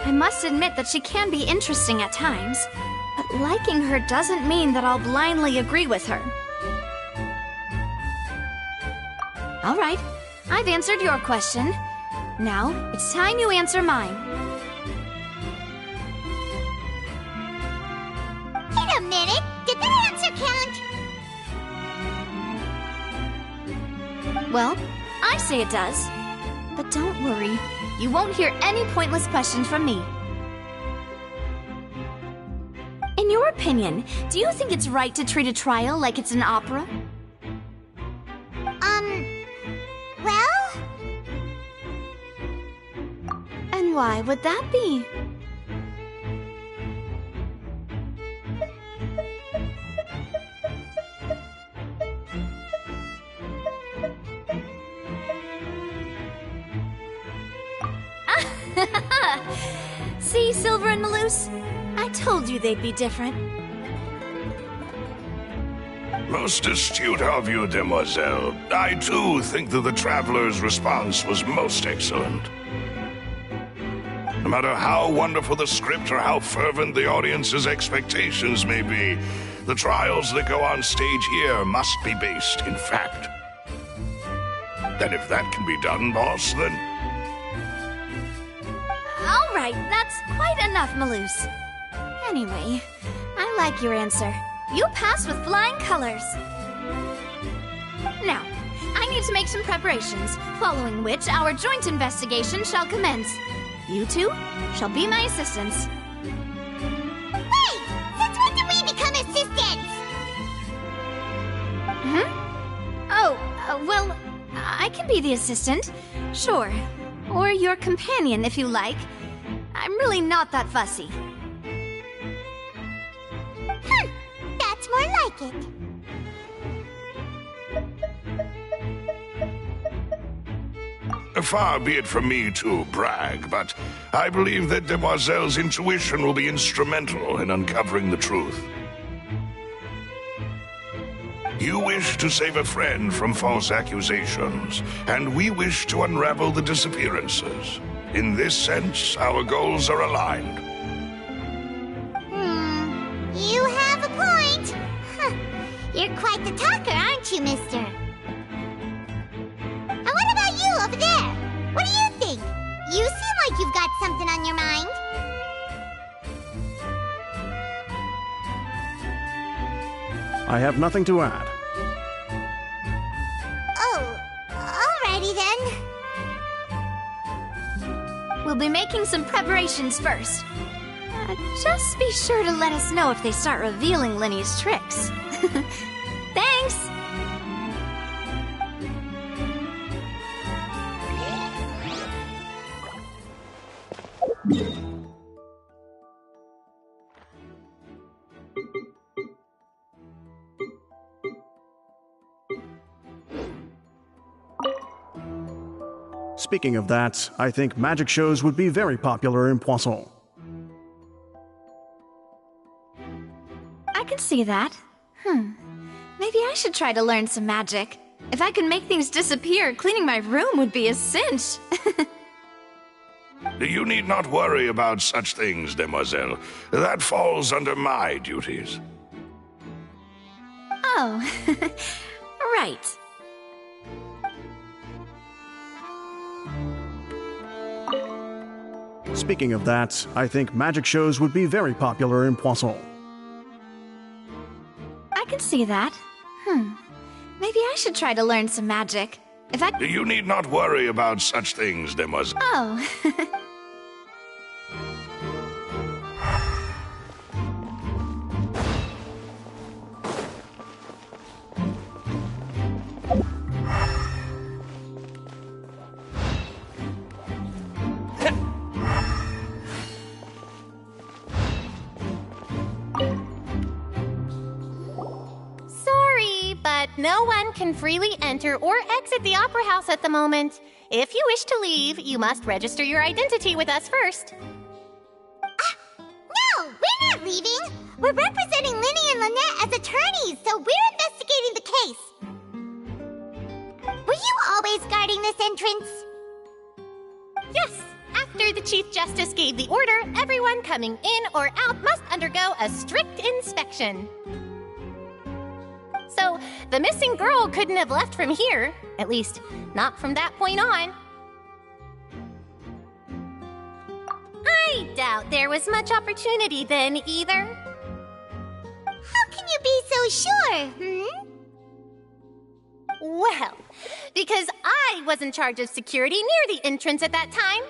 I must admit that she can be interesting at times, but liking her doesn't mean that I'll blindly agree with her. All right, I've answered your question. Now, it's time you answer mine. Wait a minute! Did that answer count? Well, I say it does. But don't worry, you won't hear any pointless questions from me. In your opinion, do you think it's right to treat a trial like it's an opera? Well? And why would that be? See, Silver and Maloose? I told you they'd be different. Most astute of you, demoiselle. I too think that the traveler's response was most excellent. No matter how wonderful the script or how fervent the audience's expectations may be, the trials that go on stage here must be based in fact. And if that can be done, boss, then... All right, that's quite enough, Maloose. Anyway, I like your answer. You passed with flying colors. Now, I need to make some preparations, following which our joint investigation shall commence. You two shall be my assistants. Wait! Since when did we become assistants? Well, I can be the assistant, sure. Or your companion, if you like. I'm really not that fussy. That's more like it. Far be it from me to brag, but I believe that Demoiselle's intuition will be instrumental in uncovering the truth. You wish to save a friend from false accusations, and we wish to unravel the disappearances. In this sense, our goals are aligned. You have a point. You're quite the talker, aren't you, mister? And what about you over there? What do you think? You seem like you've got something on your mind. I have nothing to add. Oh, alrighty then. We'll be making some preparations first. Just be sure to let us know if they start revealing Lenny's tricks. Thanks! Speaking of that, I think magic shows would be very popular in Poisson. I can see that. Maybe I should try to learn some magic. If I could make things disappear, cleaning my room would be a cinch. You need not worry about such things, demoiselle. That falls under my duties. Oh, right. Speaking of that, I think magic shows would be very popular in Poisson. I can see that. Maybe I should try to learn some magic. If I... You need not worry about such things, demoiselle. Oh. But no one can freely enter or exit the Opera House at the moment. If you wish to leave, you must register your identity with us first. No, we're not leaving. We're representing Linny and Lynette as attorneys, so we're investigating the case. Were you always guarding this entrance? Yes. After the Chief Justice gave the order, everyone coming in or out must undergo a strict inspection. So, the missing girl couldn't have left from here. At least, not from that point on. I doubt there was much opportunity then, either. How can you be so sure, Well, because I was in charge of security near the entrance at that time.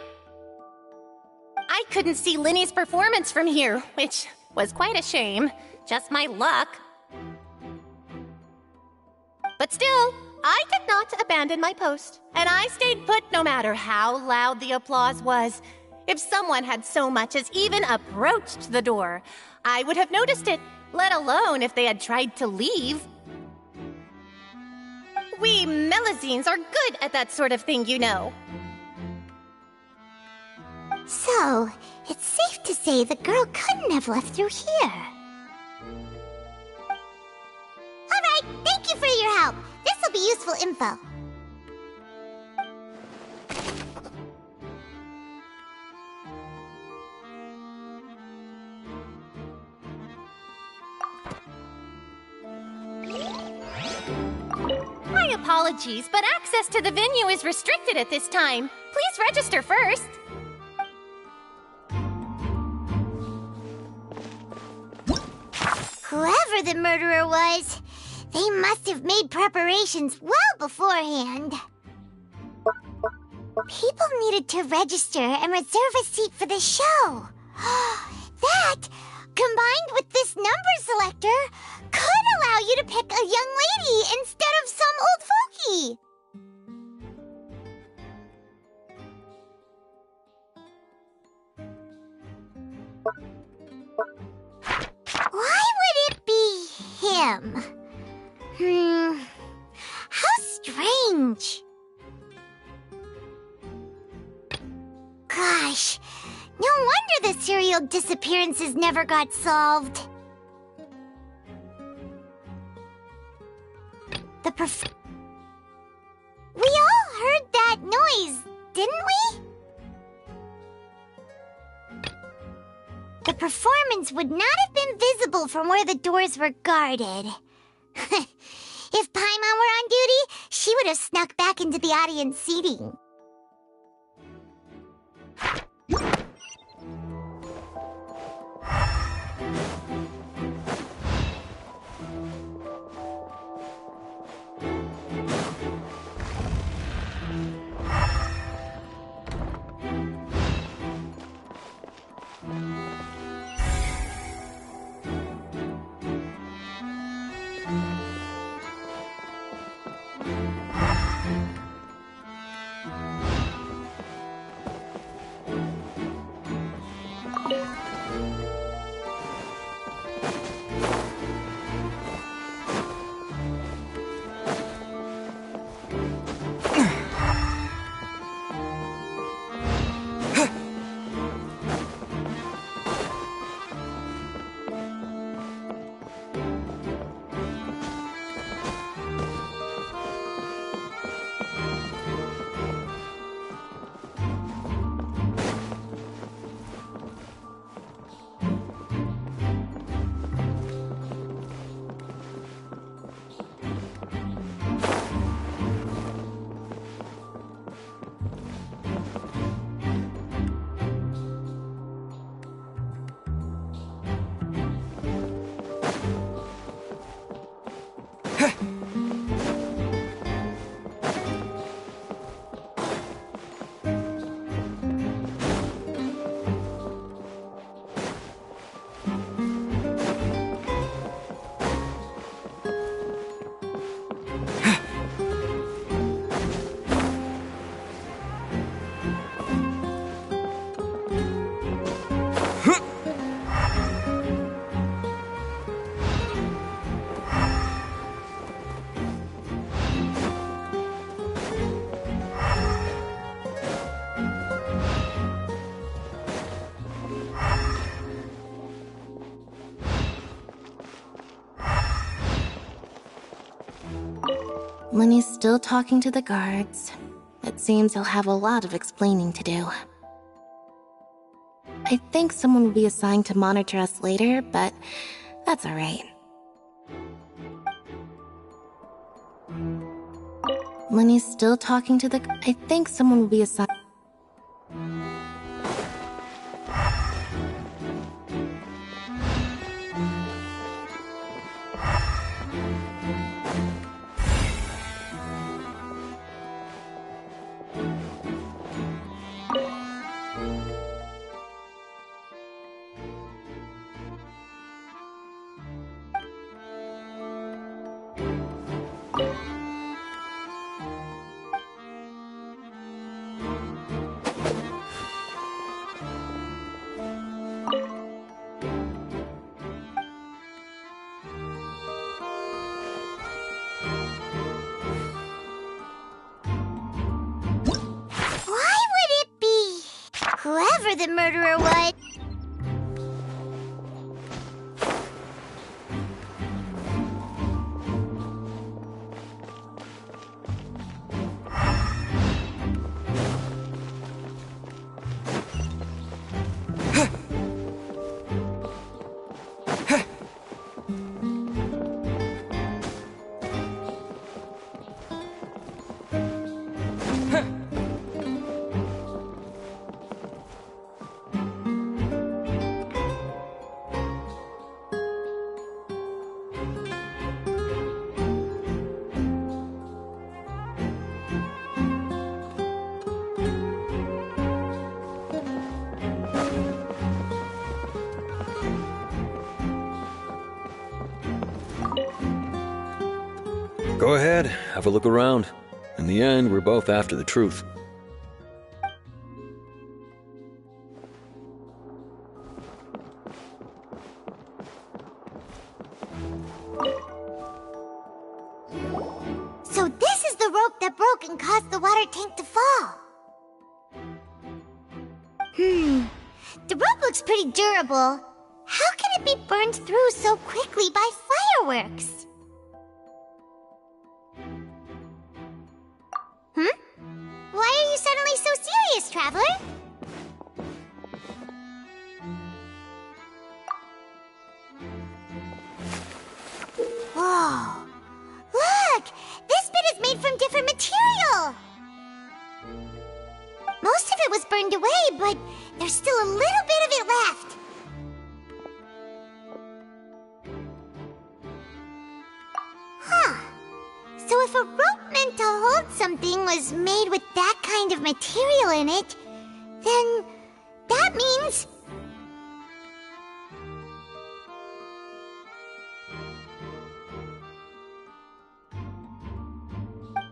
I couldn't see Linny's performance from here, which was quite a shame. Just my luck. But still, I did not abandon my post, and I stayed put no matter how loud the applause was. If someone had so much as even approached the door, I would have noticed it, let alone if they had tried to leave. We Melazines are good at that sort of thing, you know. So, it's safe to say the girl couldn't have left through here. Alright, thank you for your help. This'll be useful info. My apologies, but access to the venue is restricted at this time. Please register first. Whoever the murderer was, they must have made preparations well beforehand. People needed to register and reserve a seat for the show. That, combined with this number selector, could allow you to pick a young lady instead of some old fogey. Why would it be him? How strange. Gosh, no wonder the serial disappearances never got solved. We all heard that noise, didn't we? The performance would not have been visible from where the doors were guarded. If Paimon were on duty, she would have snuck back into the audience seating. Lenny's still talking to the guards. It seems he'll have a lot of explaining to do. I think someone will be assigned to monitor us later, but that's alright. Lenny's still talking to the... I think someone will be assigned... Why would it be whoever the murderer was? Go ahead, have a look around. In the end, we're both after the truth. So this is the rope that broke and caused the water tank to fall. The rope looks pretty durable. How can it be burned through so quickly by fireworks? Why are you suddenly so serious, Traveler? Whoa! Look! This bit is made from different material! Most of it was burned away, but there's still a little bit of it left. Huh. So if a rope meant to hold something was made with that kind of material in it, then that means...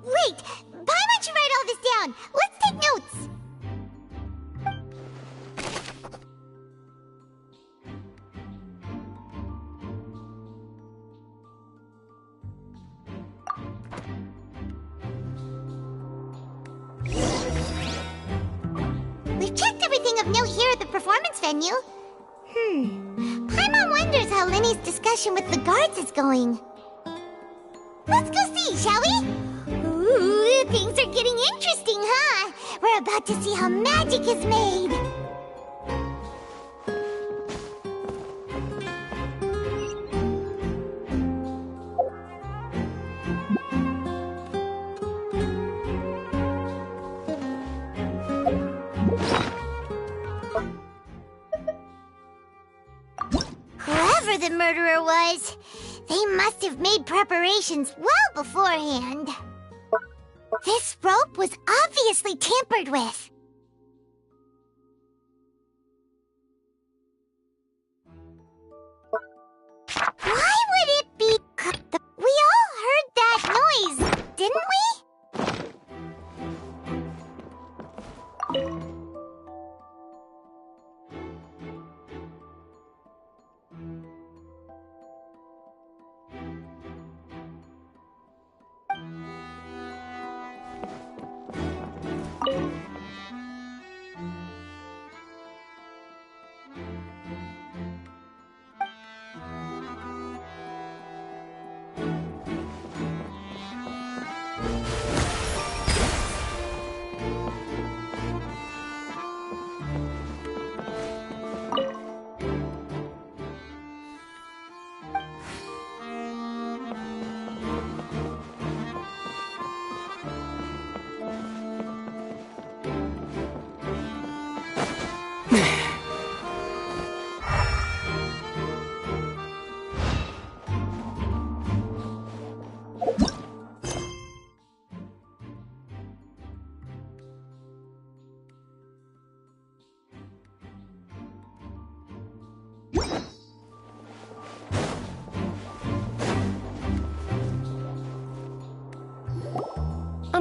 Wait! Paimon should write all this down! Let's take notes! We've checked everything of note here at the performance venue. Paimon wonders how Lenny's discussion with the guards is going. Let's go see, shall we? Ooh, things are getting interesting, huh? We're about to see how magic is made. Whoever the murderer was, they must have made preparations well beforehand. This rope was obviously tampered with. Why would it be... We all heard that noise, didn't we?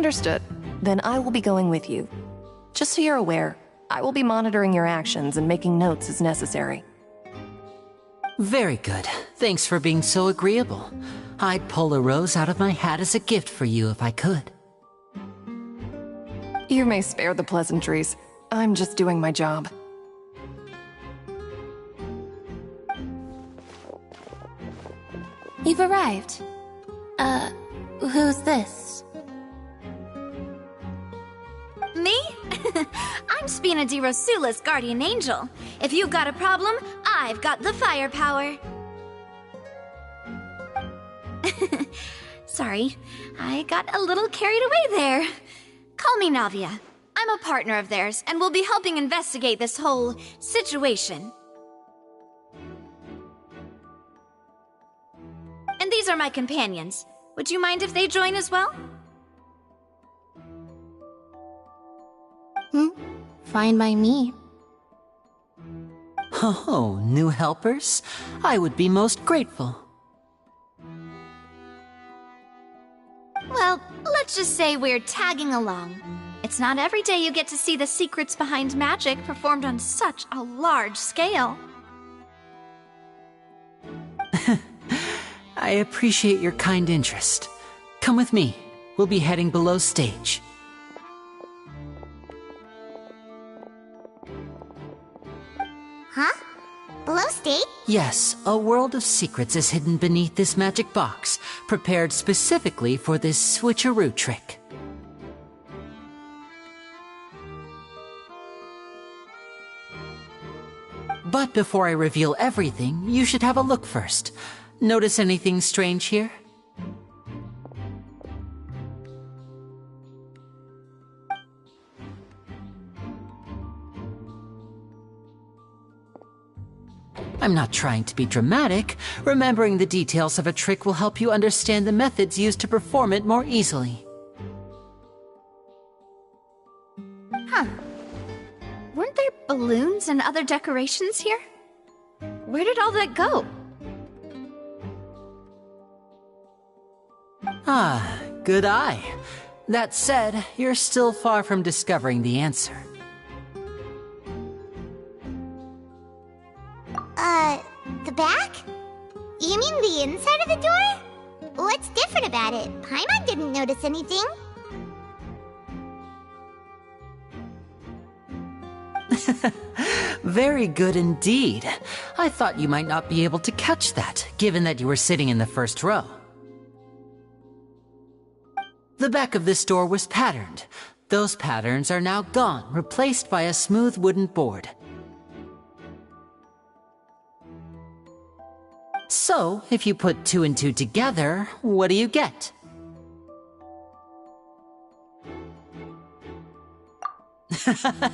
Understood. Then I will be going with you. Just so you're aware, I will be monitoring your actions and making notes as necessary. Very good. Thanks for being so agreeable. I'd pull a rose out of my hat as a gift for you if I could. You may spare the pleasantries. I'm just doing my job. You've arrived. Who's this? Me? I'm Spina di Rosula's guardian angel. If you've got a problem, I've got the firepower. Sorry, I got a little carried away there. Call me Navia. I'm a partner of theirs, and we'll be helping investigate this whole situation. And these are my companions. Would you mind if they join as well? Fine by me. Oh, new helpers? I would be most grateful. Well, let's just say we're tagging along. It's not every day you get to see the secrets behind magic performed on such a large scale. I appreciate your kind interest. Come with me. We'll be heading below stage. Huh? Below stage? Yes, a world of secrets is hidden beneath this magic box, prepared specifically for this switcheroo trick. But before I reveal everything, you should have a look first. Notice anything strange here? I'm not trying to be dramatic. Remembering the details of a trick will help you understand the methods used to perform it more easily. Huh. Weren't there balloons and other decorations here? Where did all that go? Ah, good eye. That said, you're still far from discovering the answer. The back? You mean the inside of the door? What's different about it? Paimon didn't notice anything. Very good indeed. I thought you might not be able to catch that, given that you were sitting in the first row. The back of this door was patterned. Those patterns are now gone, replaced by a smooth wooden board. So, if you put 2 and 2 together, what do you get?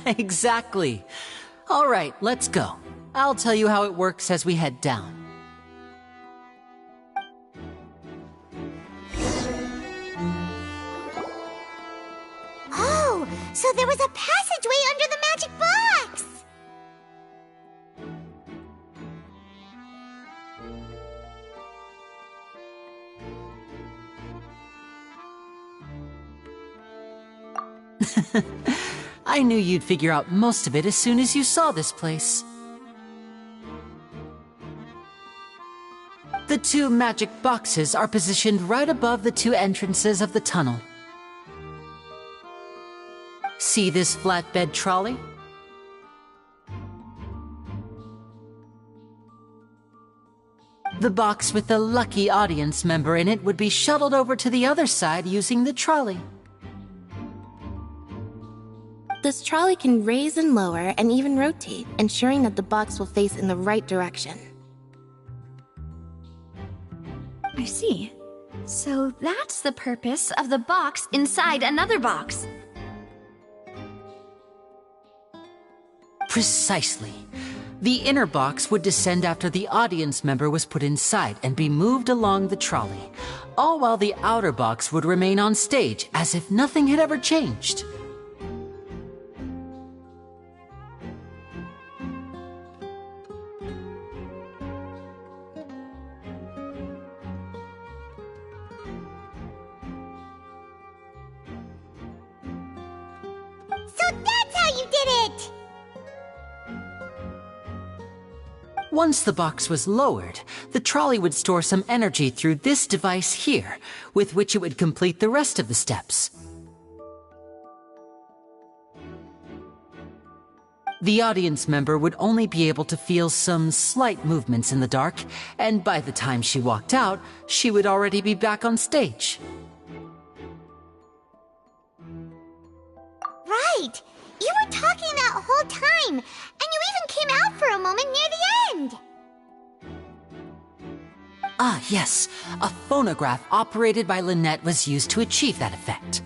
Exactly. All right, let's go. I'll tell you how it works as we head down. Oh, so there was a passageway under the magic box! I knew you'd figure out most of it as soon as you saw this place. The 2 magic boxes are positioned right above the 2 entrances of the tunnel. See this flatbed trolley? The box with the lucky audience member in it would be shuttled over to the other side using the trolley. This trolley can raise and lower and even rotate, ensuring that the box will face in the right direction. I see. So that's the purpose of the box inside another box. Precisely. The inner box would descend after the audience member was put inside and be moved along the trolley, all while the outer box would remain on stage as if nothing had ever changed. Once the box was lowered, the trolley would store some energy through this device here, with which it would complete the rest of the steps. The audience member would only be able to feel some slight movements in the dark, and by the time she walked out, she would already be back on stage. Right! You were talking that whole time, and you even came out for a moment near the end! Ah, yes. A phonograph operated by Lynette was used to achieve that effect.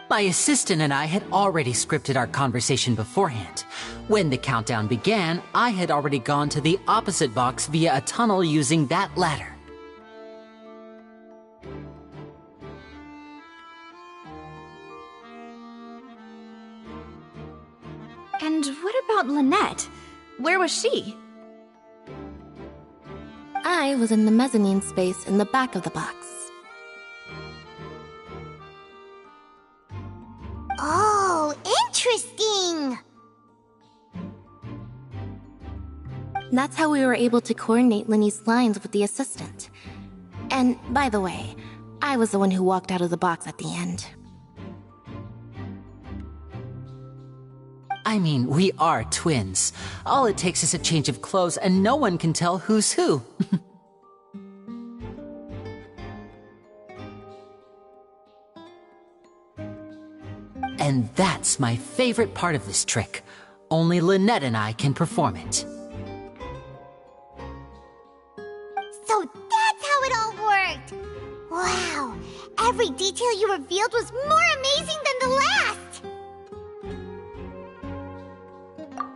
My assistant and I had already scripted our conversation beforehand. When the countdown began, I had already gone to the opposite box via a tunnel using that ladder. And what about Lynette? Where was she? I was in the mezzanine space in the back of the box. Oh, interesting! That's how we were able to coordinate Linny's lines with the assistant. And, by the way, I was the one who walked out of the box at the end. I mean, we are twins. All it takes is a change of clothes and no one can tell who's who. And that's my favorite part of this trick. Only Lynette and I can perform it. So that's how it all worked! Wow! Every detail you revealed was more amazing than the last!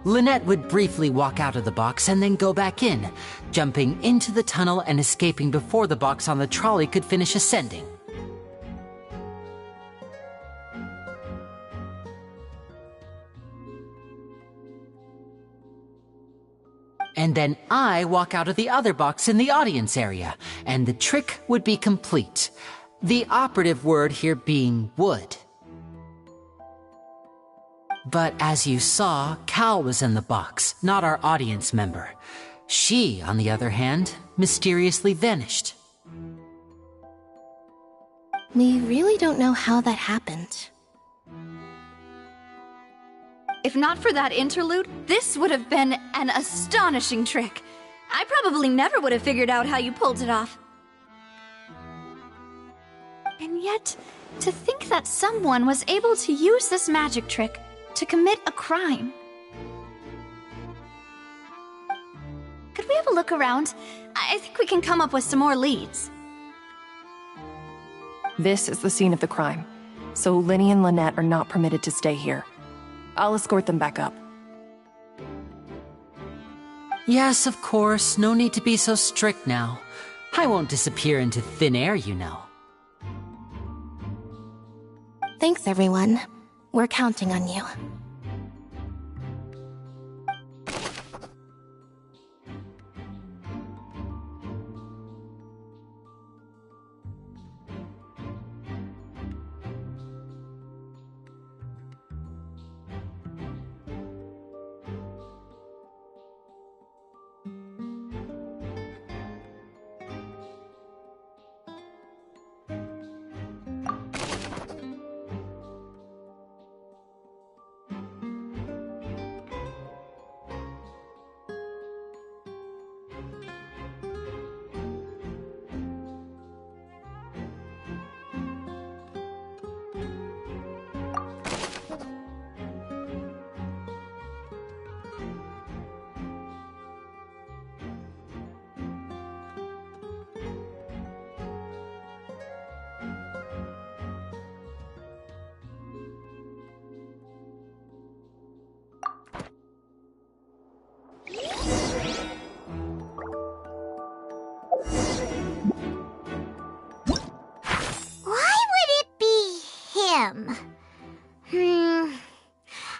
Lynette would briefly walk out of the box and then go back in, jumping into the tunnel and escaping before the box on the trolley could finish ascending. And then I walk out of the other box in the audience area, and the trick would be complete. The operative word here being would. But as you saw, Cal was in the box, not our audience member. She, on the other hand, mysteriously vanished. We really don't know how that happened. If not for that interlude, this would have been an astonishing trick. I probably never would have figured out how you pulled it off. And yet, to think that someone was able to use this magic trick to commit a crime. Could we have a look around? I think we can come up with some more leads. This is the scene of the crime, so Linny and Lynette are not permitted to stay here. I'll escort them back up. Yes, of course. No need to be so strict now. I won't disappear into thin air, you know. Thanks, everyone. We're counting on you.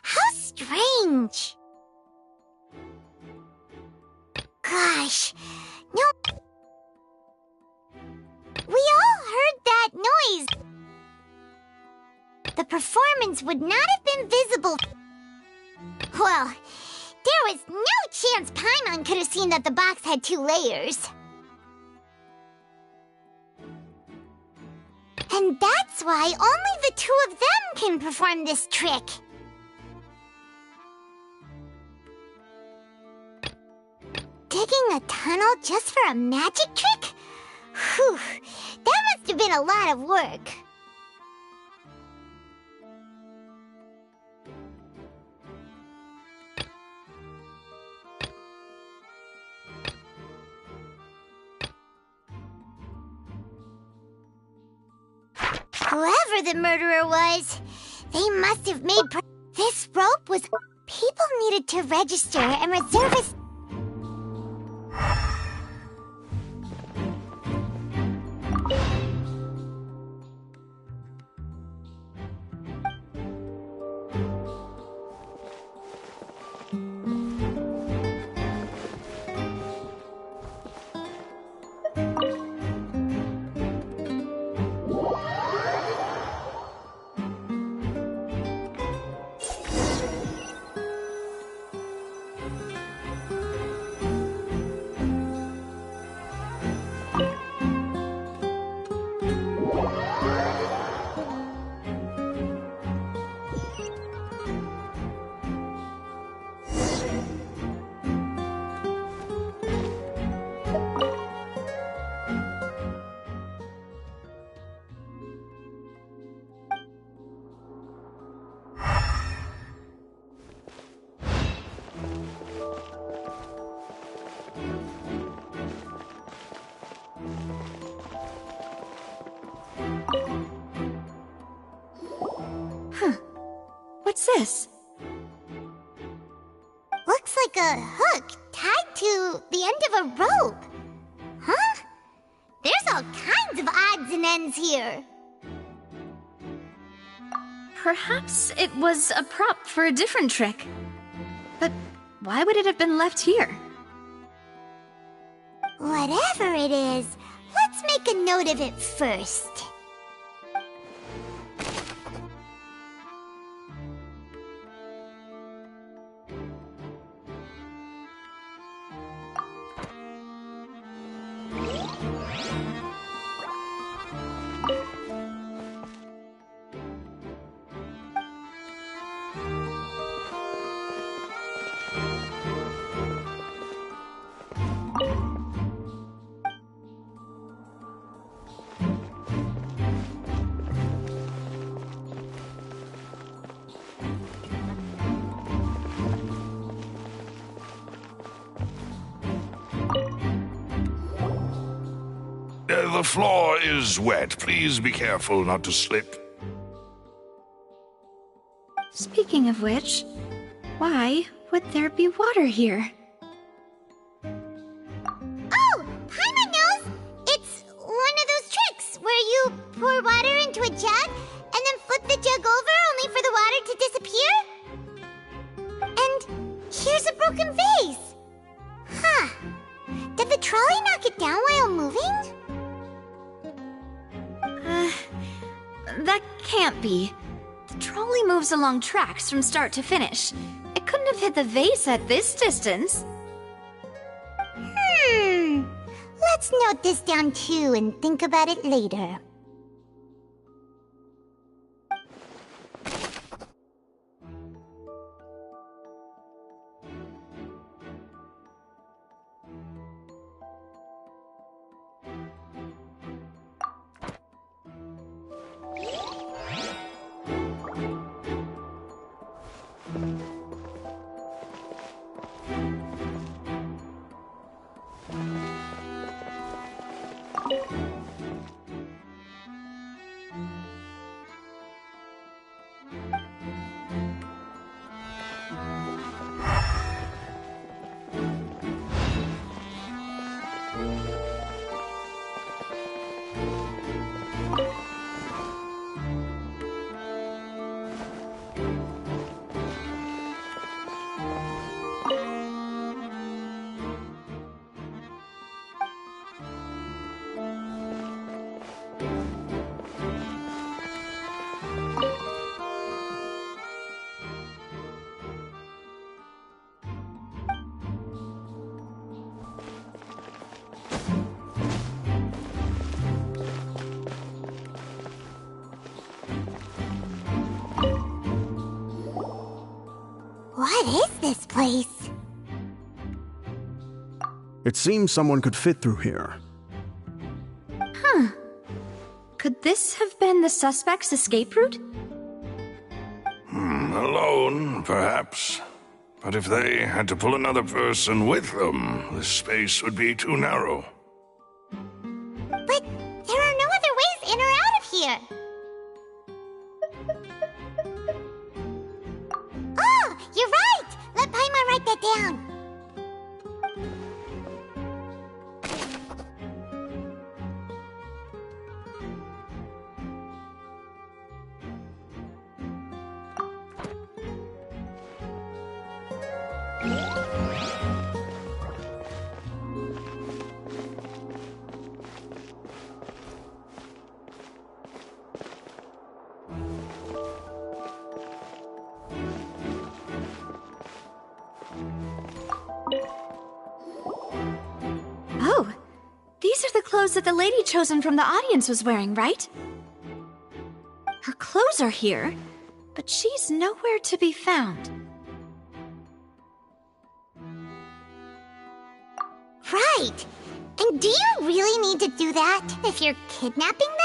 How strange. Gosh, no. We all heard that noise. The performance would not have been visible. Well, There was no chance Paimon could have seen that the box had 2 layers. And that's why only the 2 of them can perform this trick. Digging a tunnel just for a magic trick? Whew, that must have been a lot of work. Whoever the murderer was, they must have made this rope was... People needed to register and reserve a... What's this? Looks like a hook tied to the end of a rope. Huh? There's all kinds of odds and ends here. Perhaps it was a prop for a different trick. But why would it have been left here? Whatever it is, let's make a note of it first. The floor is wet. Please be careful not to slip. Speaking of which, why would there be water here? Oh! Paimon knows! It's one of those tricks where you pour water into a jug and then flip the jug over only for the water to disappear. And here's a broken vase. Huh. Did the trolley knock it down while moving? That can't be. The trolley moves along tracks from start to finish. It couldn't have hit the vase at this distance. Let's note this down too and think about it later. place. It seems someone could fit through here. Huh. Could this have been the suspect's escape route? Alone, perhaps. But if they had to pull another person with them, the space would be too narrow. But there are no other ways in or out of here. Oh, you're right! Let Paimon write that down. Oh, these are the clothes that the lady chosen from the audience was wearing, right? Her clothes are here, but she's nowhere to be found. Right. And do you really need to do that if you're kidnapping them?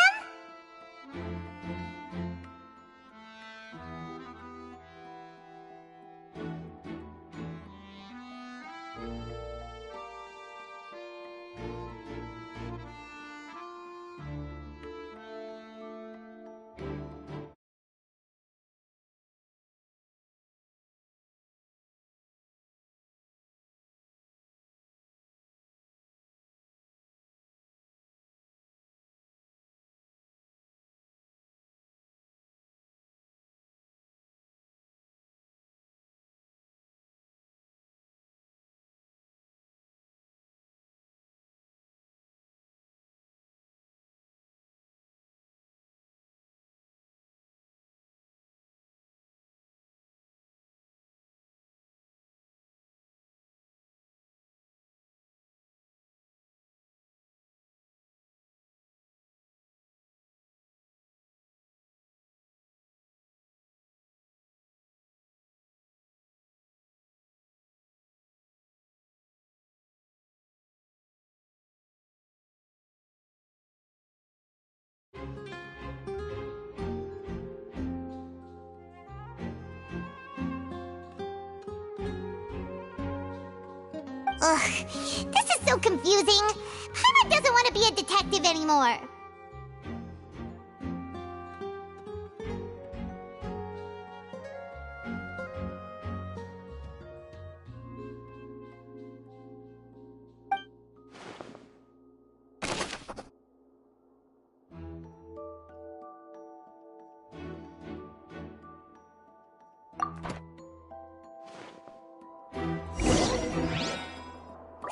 Ugh, this is so confusing. Paimon doesn't want to be a detective anymore.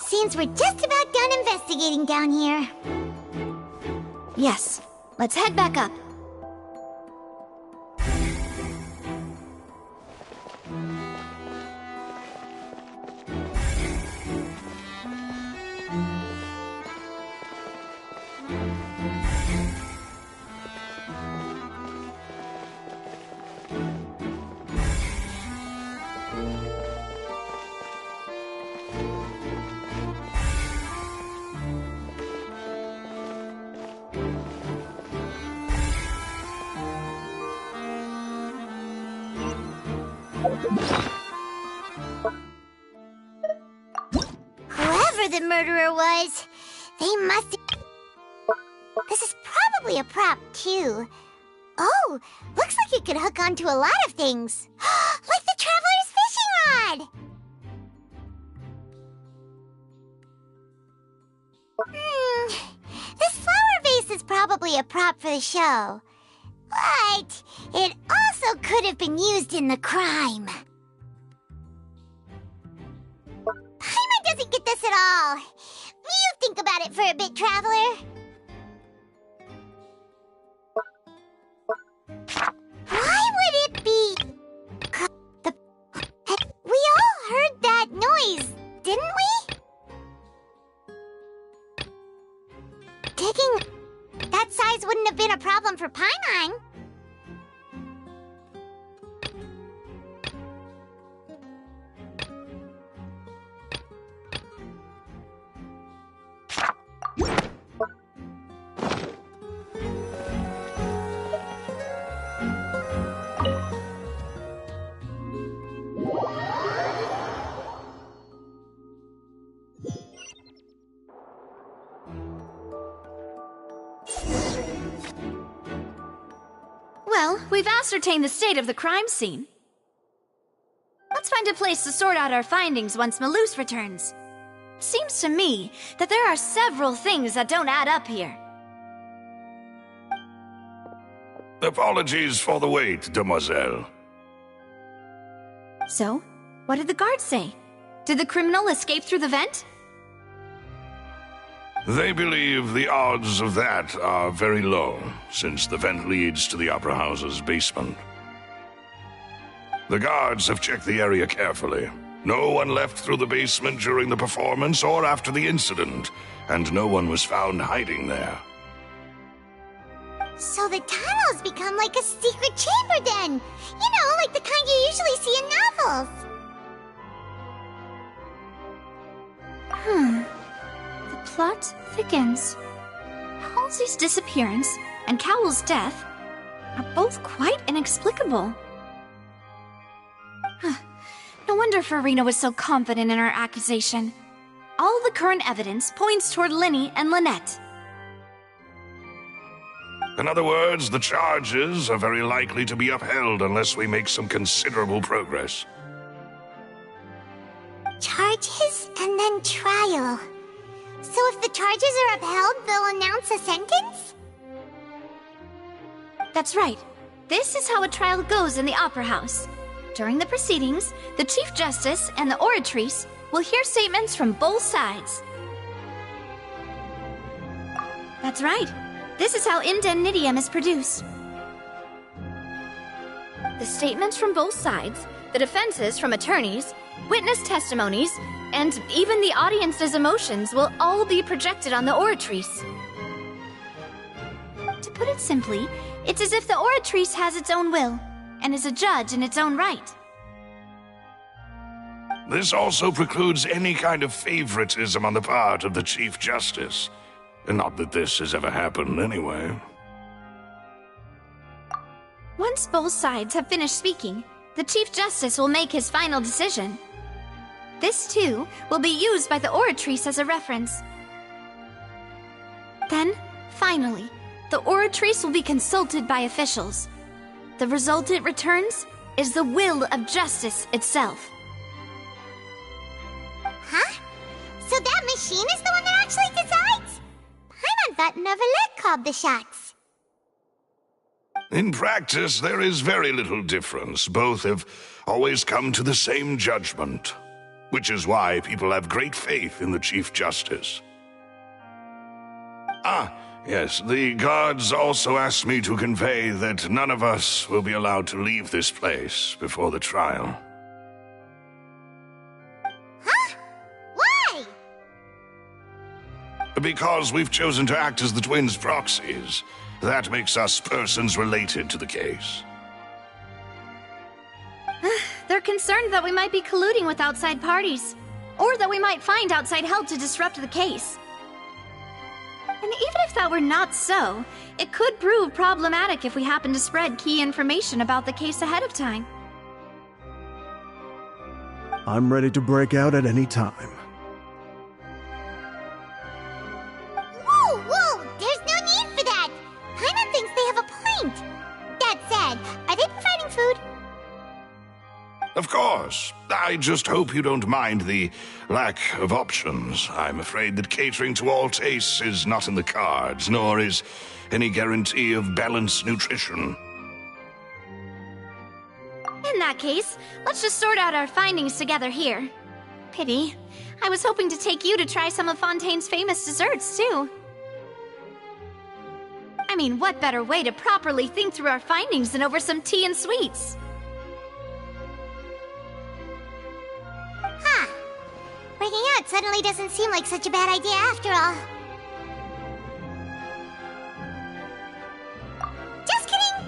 Seems we're just about done investigating down here. Yes, let's head back up. Whoever the murderer was, they must... This is probably a prop, too. Oh, looks like it could hook onto a lot of things. Like the Traveler's fishing rod! This flower vase is probably a prop for the show. But it also could have been used in the crime. Paimon doesn't get this at all. You think about it for a bit, Traveler. Why would it be... We all heard that noise, didn't we? Digging that size wouldn't have been a problem for Paimon. Well, we've ascertained the state of the crime scene. Let's find a place to sort out our findings once Malus returns. Seems to me that there are several things that don't add up here. Apologies for the wait, demoiselle. So, what did the guards say? Did the criminal escape through the vent? They believe the odds of that are very low, since the vent leads to the Opera House's basement. The guards have checked the area carefully. No one left through the basement during the performance or after the incident, and no one was found hiding there. So the tunnels become like a secret chamber then! You know, like the kind you usually see in novels! The plot thickens. Halsey's disappearance and Cowell's death are both quite inexplicable. No wonder Farina was so confident in her accusation. All the current evidence points toward Linny and Lynette. In other words, the charges are very likely to be upheld unless we make some considerable progress. Charges and then trial. So if the charges are upheld, they'll announce a sentence? That's right. This is how a trial goes in the Opera House. During the proceedings, the Chief Justice and the Oratrice will hear statements from both sides. That's right. This is how indemnitium is produced. The statements from both sides, the defenses from attorneys, witness testimonies, and even the audience's emotions will all be projected on the Oratrice. To put it simply, it's as if the Oratrice has its own will, and is a judge in its own right. This also precludes any kind of favoritism on the part of the Chief Justice. Not that this has ever happened anyway. Once both sides have finished speaking, the Chief Justice will make his final decision. This, too, will be used by the Oratrice as a reference. Then, finally, the Oratrice will be consulted by officials. The result it returns is the will of justice itself. Huh? So that machine is the one that actually decides? Paimon thought Neuvillette called the shots. In practice, there is very little difference. Both have always come to the same judgment, which is why people have great faith in the Chief Justice. Yes, the guards also asked me to convey that none of us will be allowed to leave this place before the trial. Huh? Why? Because we've chosen to act as the twins' proxies. That makes us persons related to the case. They're concerned that we might be colluding with outside parties, or that we might find outside help to disrupt the case. And even if that were not so, it could prove problematic if we happen to spread key information about the case ahead of time. I'm ready to break out at any time. Whoa! There's no need for that! Paimon thinks they have a point. That said, are they providing food? Of course. I just hope you don't mind the lack of options. I'm afraid that catering to all tastes is not in the cards, nor is any guarantee of balanced nutrition. In that case, let's just sort out our findings together here. Pity. I was hoping to take you to try some of Fontaine's famous desserts, too. I mean, what better way to properly think through our findings than over some tea and sweets? Huh. Breaking out suddenly doesn't seem like such a bad idea after all.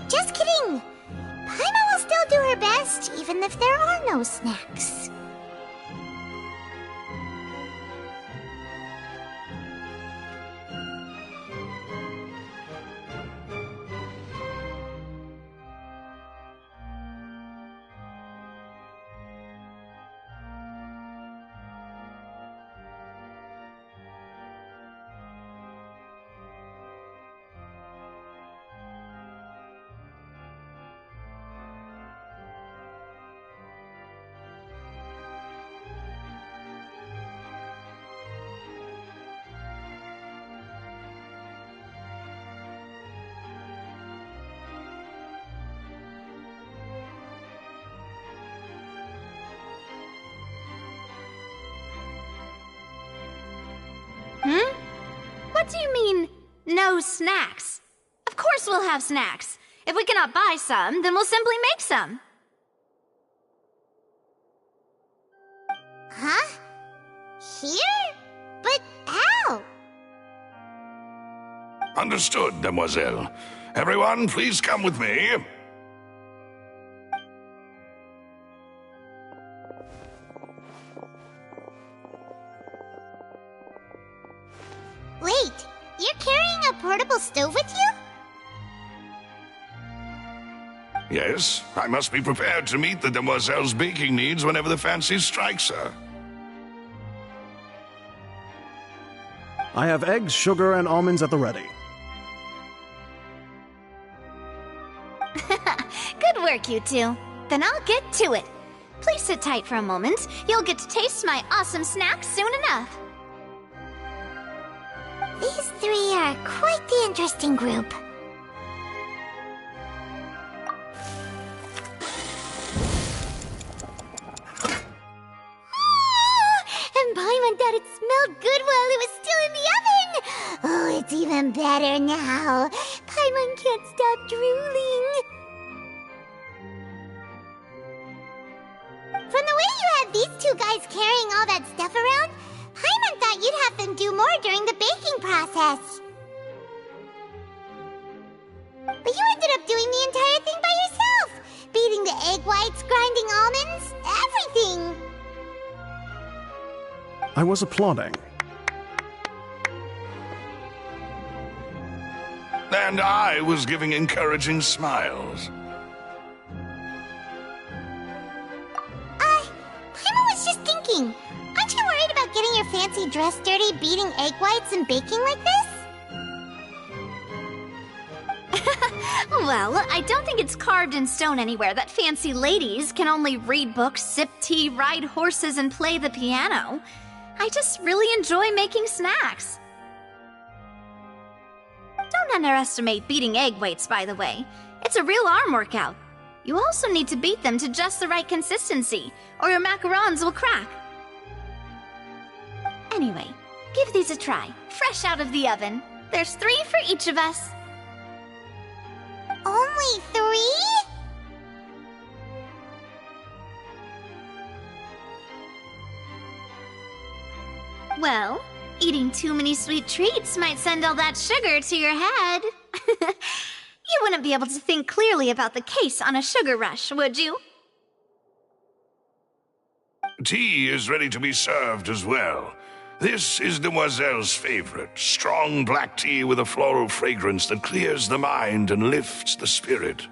Just kidding! Paimon will still do her best, even if there are no snacks. What do you mean, no snacks? Of course we'll have snacks. If we cannot buy some, then we'll simply make some. Huh? Here? But how? Understood, demoiselle. Everyone, please come with me. Wait, you're carrying a portable stove with you? Yes, I must be prepared to meet the demoiselle's baking needs whenever the fancy strikes her. I have eggs, sugar, and almonds at the ready. Good work, you two. Then I'll get to it. Please sit tight for a moment. You'll get to taste my awesome snacks soon enough. These three are quite the interesting group. And Paimon thought it smelled good while it was still in the oven! Oh, it's even better now. Paimon can't stop drooling. From the way you had these two guys carrying all that stuff around, Paimon thought you'd have them do more during the baking process. But you ended up doing the entire thing by yourself! Beating the egg whites, grinding almonds, everything! I was applauding. And I was giving encouraging smiles. Paimon was just thinking, aren't you worried about getting your fancy dress dirty beating egg whites and baking like this? Well, I don't think it's carved in stone anywhere that fancy ladies can only read books, sip tea, ride horses, and play the piano. I just really enjoy making snacks. Don't underestimate beating egg whites, by the way. It's a real arm workout. You also need to beat them to just the right consistency, or your macarons will crack. Anyway, give these a try, fresh out of the oven. There's 3 for each of us. Only 3? Well, eating too many sweet treats might send all that sugar to your head. You wouldn't be able to think clearly about the case on a sugar rush, would you? Tea is ready to be served as well. This is Demoiselle's favorite, strong black tea with a floral fragrance that clears the mind and lifts the spirit.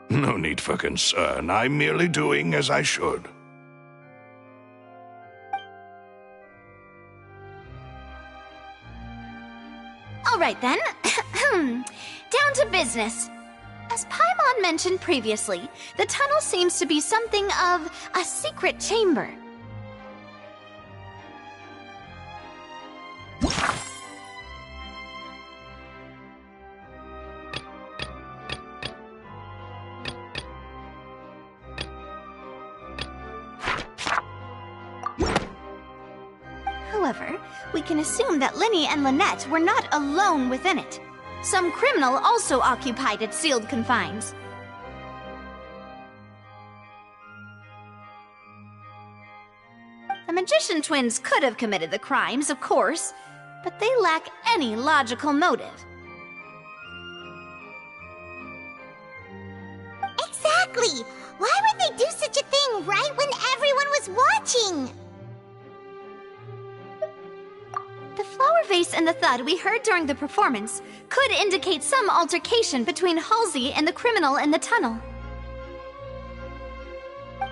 No need for concern. I'm merely doing as I should. All right then. Down to business. As Paimon mentioned previously, the tunnel seems to be something of a secret chamber. However, we can assume that Linny and Lynette were not alone within it. Some criminal also occupied its sealed confines. The magician twins could have committed the crimes, of course, but they lack any logical motive. Exactly! Why would they do such a thing right when everyone was watching? The flower vase and the thud we heard during the performance could indicate some altercation between Halsey and the criminal in the tunnel,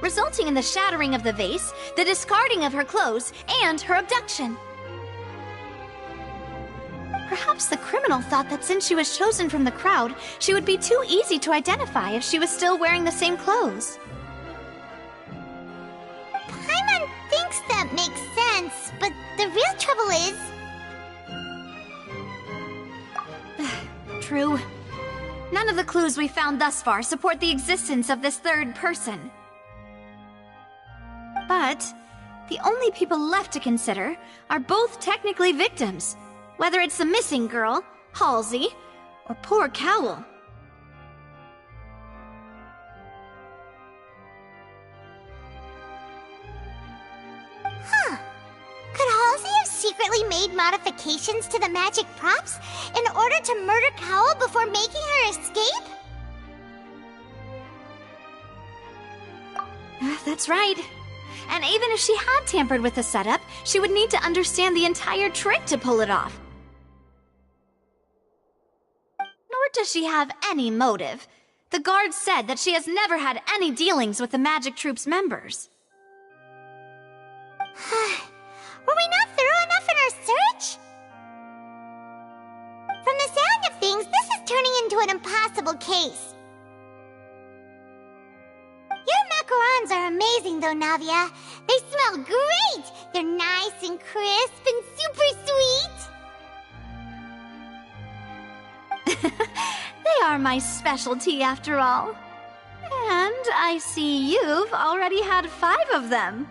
resulting in the shattering of the vase, the discarding of her clothes, and her abduction. Perhaps the criminal thought that since she was chosen from the crowd, she would be too easy to identify if she was still wearing the same clothes. Paimon thinks that makes sense, but the real trouble is... True. None of the clues we found thus far support the existence of this third person. But The only people left to consider are both technically victims, whether it's the missing girl, Halsey, or poor Cowl. Huh. Could Halsey have secretly made modifications to the magic props in order to murder Cowl before making her escape? That's right. And even if she had tampered with the setup, she would need to understand the entire trick to pull it off. Nor does she have any motive. The guard said that she has never had any dealings with the Magic Troop's members. Were we not thorough enough in our search? From the sound of things, this is turning into an impossible case. Your macarons are amazing, though, Navia. They smell great! They're nice and crisp and super sweet! They are my specialty, after all. And I see you've already had 5 of them.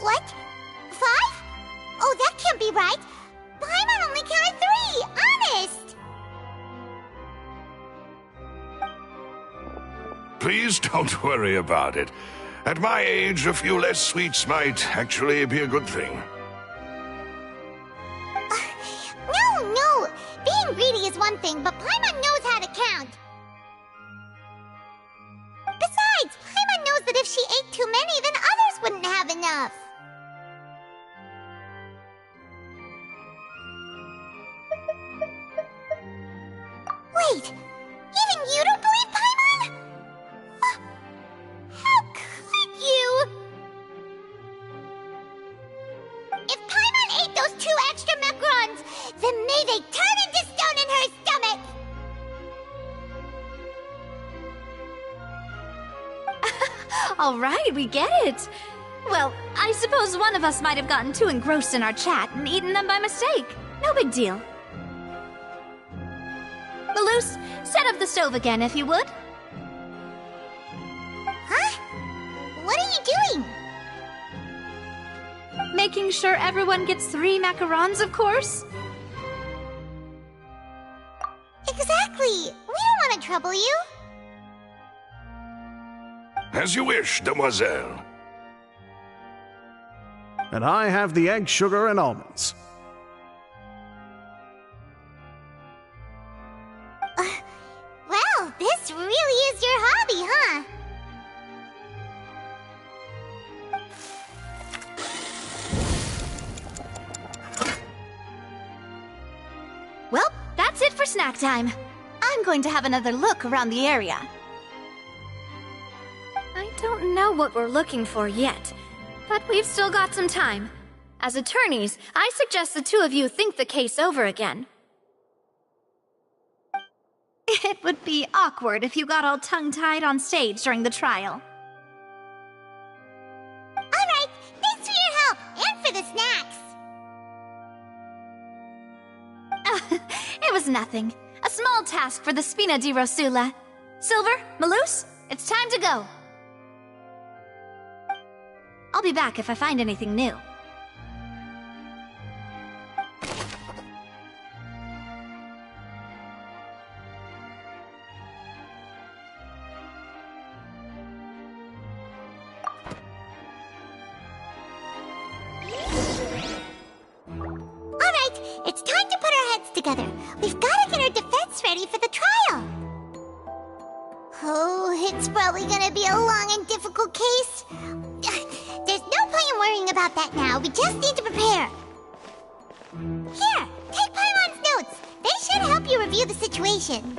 What? 5? Oh, that can't be right. Paimon only counted 3, honest! Please don't worry about it. At my age, a few less sweets might actually be a good thing. No! Being greedy is one thing, but Paimon knows how to count. Besides, Paimon knows that if she ate too many, then others wouldn't have enough. Wait, even you don't believe Paimon? How could you? If Paimon ate those 2 extra macarons, then may they turn into stone in her stomach! All right, we get it. Well, I suppose one of us might have gotten too engrossed in our chat and eaten them by mistake. No big deal. Maloose, set up the stove again, if you would. Huh? What are you doing? Making sure everyone gets 3 macarons, of course. Exactly. We don't want to trouble you. As you wish, demoiselle. And I have the egg, sugar, and almonds. Well, this really is your hobby, huh? Well, that's it for snack time. I'm going to have another look around the area. I don't know what we're looking for yet, but we've still got some time. As attorneys, I suggest the 2 of you think the case over again. It would be awkward if you got all tongue-tied on stage during the trial. Alright, thanks for your help, and for the snacks. It was nothing. A small task for the Spina di Rosula. Silver, Maloose, it's time to go. I'll be back if I find anything new. Alright, it's time to put our heads together. We've got to get our defense ready for the trial. Oh, it's probably gonna be a long and difficult case. There's no point in worrying about that now. We just need to prepare. Here, take Paimon's notes. They should help you review the situation.